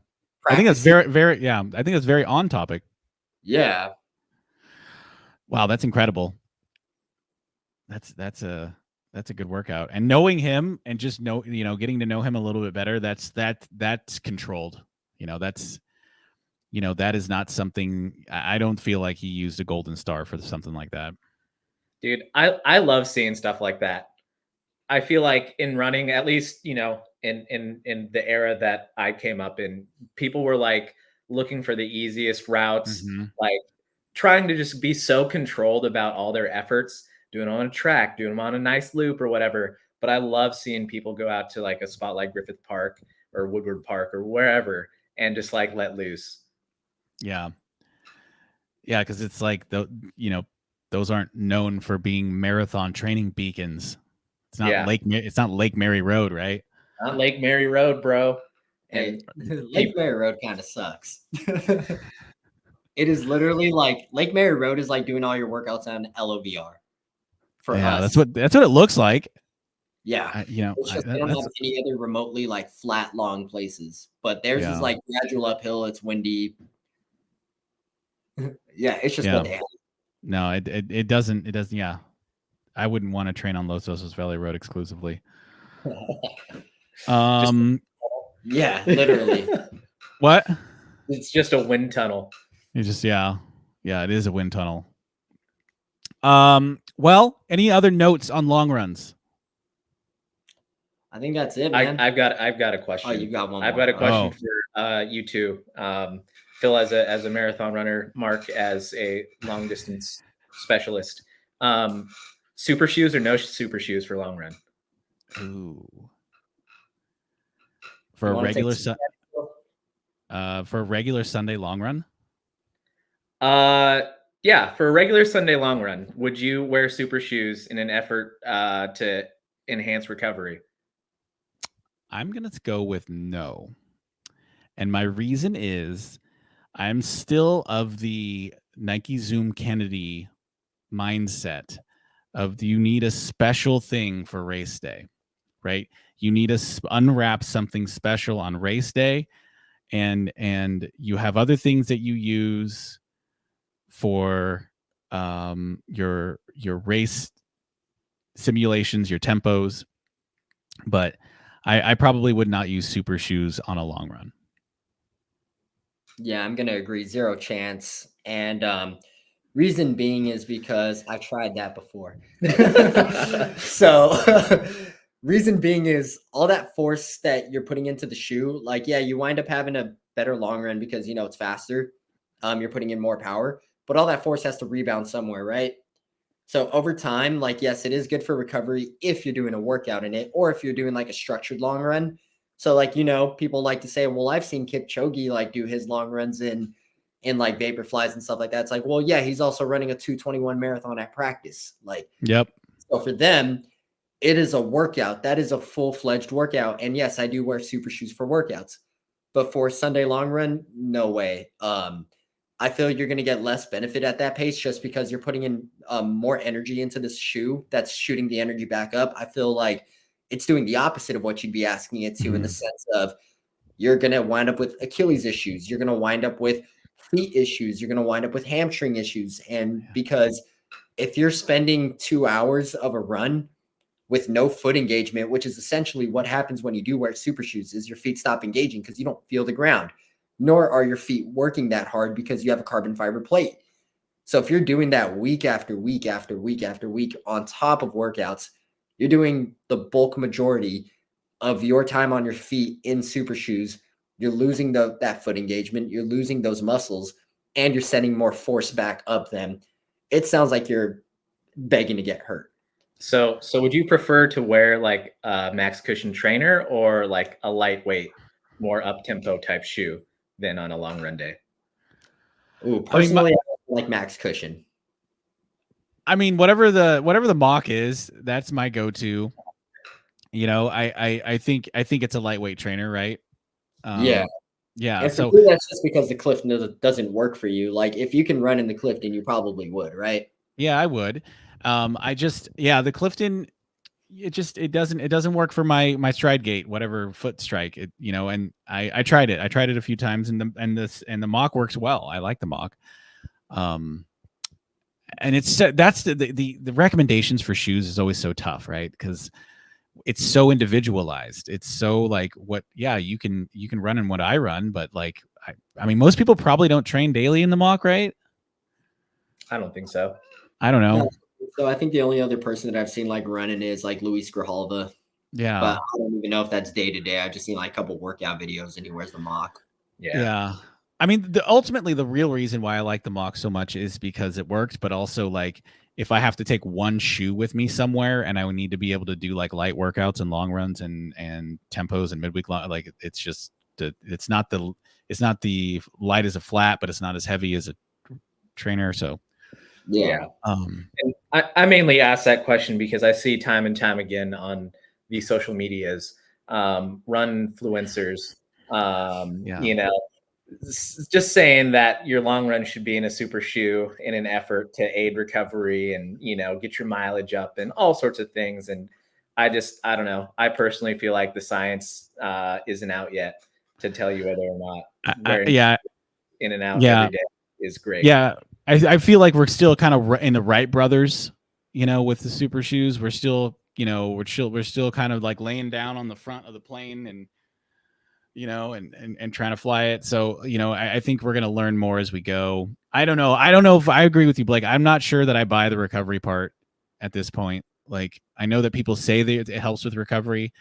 I think that's very, yeah. I think that's very on topic. Yeah. Wow, that's incredible. That's a good workout. And knowing him and just getting to know him a little bit better, that's controlled. That is not something. I don't feel like he used a golden star for something like that. Dude, I love seeing stuff like that. I feel like in running, at least, in the era that I came up in, people were like looking for the easiest routes, like trying to just be so controlled about all their efforts, doing them on a track, doing them on a nice loop or whatever. But I love seeing people go out to like a spot like Griffith Park or Woodward Park or wherever and just like let loose. Yeah. Yeah, because it's like those aren't known for being marathon training beacons. It's not It's not Lake Mary Road, right? Not Lake Mary Road, bro. And Lake Mary Road kind of sucks. It is literally like Lake Mary Road is like doing all your workouts on LOVR. For us, that's what it looks like. Yeah, it's just, they don't have any other remotely like flat, long places. But theirs is like gradual uphill. It's windy. Yeah, it's just what they have. No, it doesn't. It doesn't. Yeah, I wouldn't want to train on Los Osos Valley Road exclusively. Yeah, literally. What? It's just a wind tunnel. It is a wind tunnel. Well, any other notes on long runs? I think that's it, man. I've got a question. Oh, you got one. I've got a question for you two. Phil as a marathon runner, Mark as a long distance specialist. Super shoes or no super shoes for long run? Ooh. For a regular Sunday long run? Yeah, for a regular Sunday long run, would you wear super shoes in an effort to enhance recovery? I'm going to go with no. And my reason is I'm still of the Nike Zoom Kennedy mindset of you need a special thing for race day, right? You need to unwrap something special on race day, and you have other things that you use for your race simulations, your tempos, but I probably would not use super shoes on a long run. Yeah, I'm going to agree. Zero chance. And reason being is because I've tried that before. So reason being is all that force that you're putting into the shoe, like, yeah, you wind up having a better long run because, it's faster. You're putting in more power, but all that force has to rebound somewhere, right? So over time, like, yes, it is good for recovery if you're doing a workout in it, or if you're doing like a structured long run. So like, people like to say, well, I've seen Kipchoge like do his long runs in like Vaporflies and stuff like that. It's like, well, yeah, he's also running a 2:21 marathon at practice. Like, yep. So for them, it is a workout. That is a full-fledged workout. And yes, I do wear super shoes for workouts, but for Sunday long run, no way. I feel you're going to get less benefit at that pace just because you're putting in more energy into this shoe that's shooting the energy back up. I feel like it's doing the opposite of what you'd be asking it to, in the sense of you're going to wind up with Achilles issues. You're going to wind up with feet issues. You're going to wind up with hamstring issues. And because if you're spending 2 hours of a run with no foot engagement, which is essentially what happens when you do wear super shoes, is your feet stop engaging because you don't feel the ground, nor are your feet working that hard because you have a carbon fiber plate. So if you're doing that week after week after week after week on top of workouts, you're doing the bulk majority of your time on your feet in super shoes. You're losing that foot engagement. You're losing those muscles, and you're sending more force back up them. It sounds like you're begging to get hurt. So would you prefer to wear like a max cushion trainer or like a lightweight, more up tempo type shoe than on a long run day? Ooh, personally, I like max cushion. I mean, whatever the mock is, that's my go-to. I think it's a lightweight trainer, right? Yeah. And so for you, that's just because the Clifton doesn't work for you. Like, if you can run in the Clifton, you probably would, right? Yeah, I would. The Clifton, it doesn't work for my stride gait, whatever foot strike, and I tried it. I tried it a few times, and the mock works well. I like the mock. And that's the recommendations for shoes is always so tough, right? Because it's so individualized. It's so like you can run in what I run, but like I mean most people probably don't train daily in the mock, right? I don't think so. I don't know. No, so I think the only other person that I've seen like running is like Luis Grijalva. Yeah. But I don't even know if that's day to day. I've just seen like a couple workout videos and he wears the mock. Yeah. I mean, ultimately the real reason why I like the mock so much is because it works, but also like if I have to take one shoe with me somewhere and I would need to be able to do like light workouts and long runs and tempos and midweek long, like it's just it's not the light as a flat, but it's not as heavy as a trainer. So and I mainly ask that question because I see time and time again on these social medias, run influencers, just saying that your long run should be in a super shoe in an effort to aid recovery and, get your mileage up and all sorts of things. And I don't know. I personally feel like the science isn't out yet to tell you whether or not wearing in and out every day is great. Yeah. I feel like we're still kind of in the Wright brothers, with the super shoes. We're still, we're still kind of like laying down on the front of the plane and, and trying to fly it. So, I think we're going to learn more as we go. I don't know if I agree with you, Blake. I'm not sure that I buy the recovery part at this point. Like, I know that people say that it helps with recovery.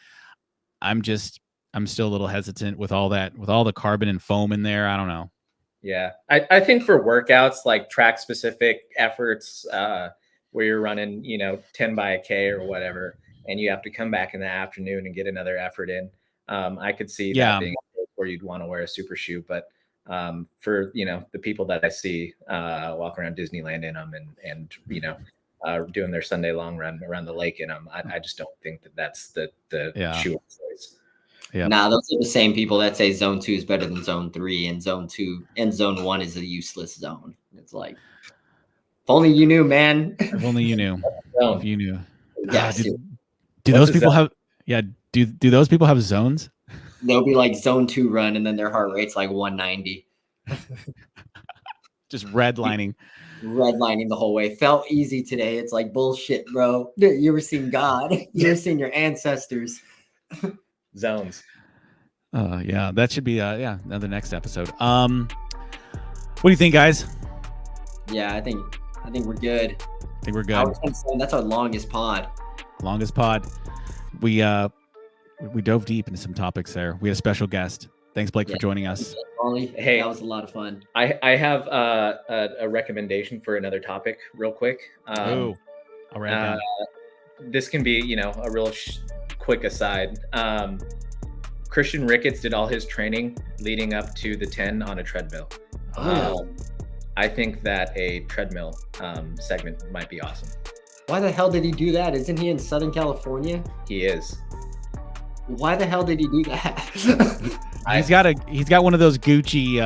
I'm still a little hesitant with all the carbon and foam in there. I don't know. Yeah. I think for workouts, like track specific efforts, where you're running, 10 by a K or whatever, and you have to come back in the afternoon and get another effort in. I could see that being where you'd want to wear a super shoe, but for the people that I see walk around Disneyland in them and doing their Sunday long run around the lake in them, I just don't think that's the shoe of choice. Yeah. Nah, those are the same people that say zone 2 is better than zone 3, and zone 2 and zone 1 is a useless zone. It's like, if only you knew, man. If only you knew. If you knew. Yeah. Do those people have? Yeah. Do those people have zones? They'll be like zone 2 run, and then their heart rate's like 190. Just redlining the whole way. Felt easy today. It's like bullshit, bro. You ever seen God? You ever seen your ancestors? Zones. Yeah, that should be another next episode. What do you think, guys? Yeah, I think we're good. I think we're good. That's our longest pod. We dove deep into some topics there. We had a special guest. Thanks, Blake, for joining us. Hey, that was a lot of fun. I have a recommendation for another topic real quick. All right. This can be, a real quick aside. Christian Ricketts did all his training leading up to the 10 on a treadmill. I think that a treadmill segment might be awesome. Why the hell did he do that? Isn't he in Southern California? He is. Why the hell did he do that? He's got one of those Gucci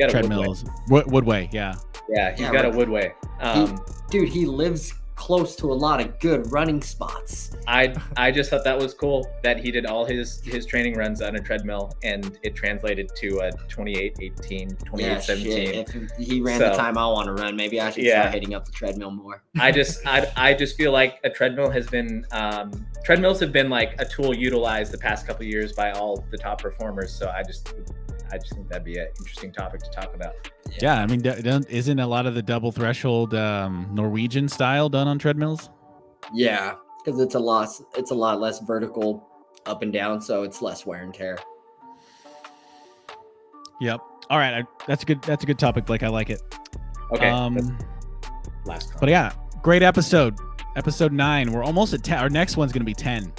treadmills. Woodway, yeah. Yeah, he's got a Woodway. Dude, he lives close to a lot of good running spots. I just thought that was cool that he did all his training runs on a treadmill and it translated to a 28:18, 28:17. If he ran the time I want to run, maybe I should start hitting up the treadmill more. I just feel like a treadmill has been treadmills have been like a tool utilized the past couple of years by all the top performers. So I just think that'd be an interesting topic to talk about. Yeah, I mean, isn't a lot of the double threshold Norwegian style done on treadmills? Yeah, because it's a lot less vertical up and down, so it's less wear and tear. Yep. All right, that's a good topic, Blake. I like it. Okay. Last comment. But yeah, great episode. Episode 9. We're almost at 10. Our next one's gonna be 10.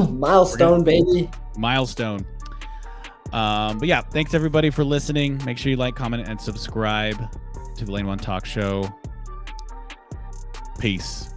Milestone, baby. Milestone. But yeah, thanks everybody for listening. Make sure you like, comment, and subscribe to the Lane One Talk Show. Peace.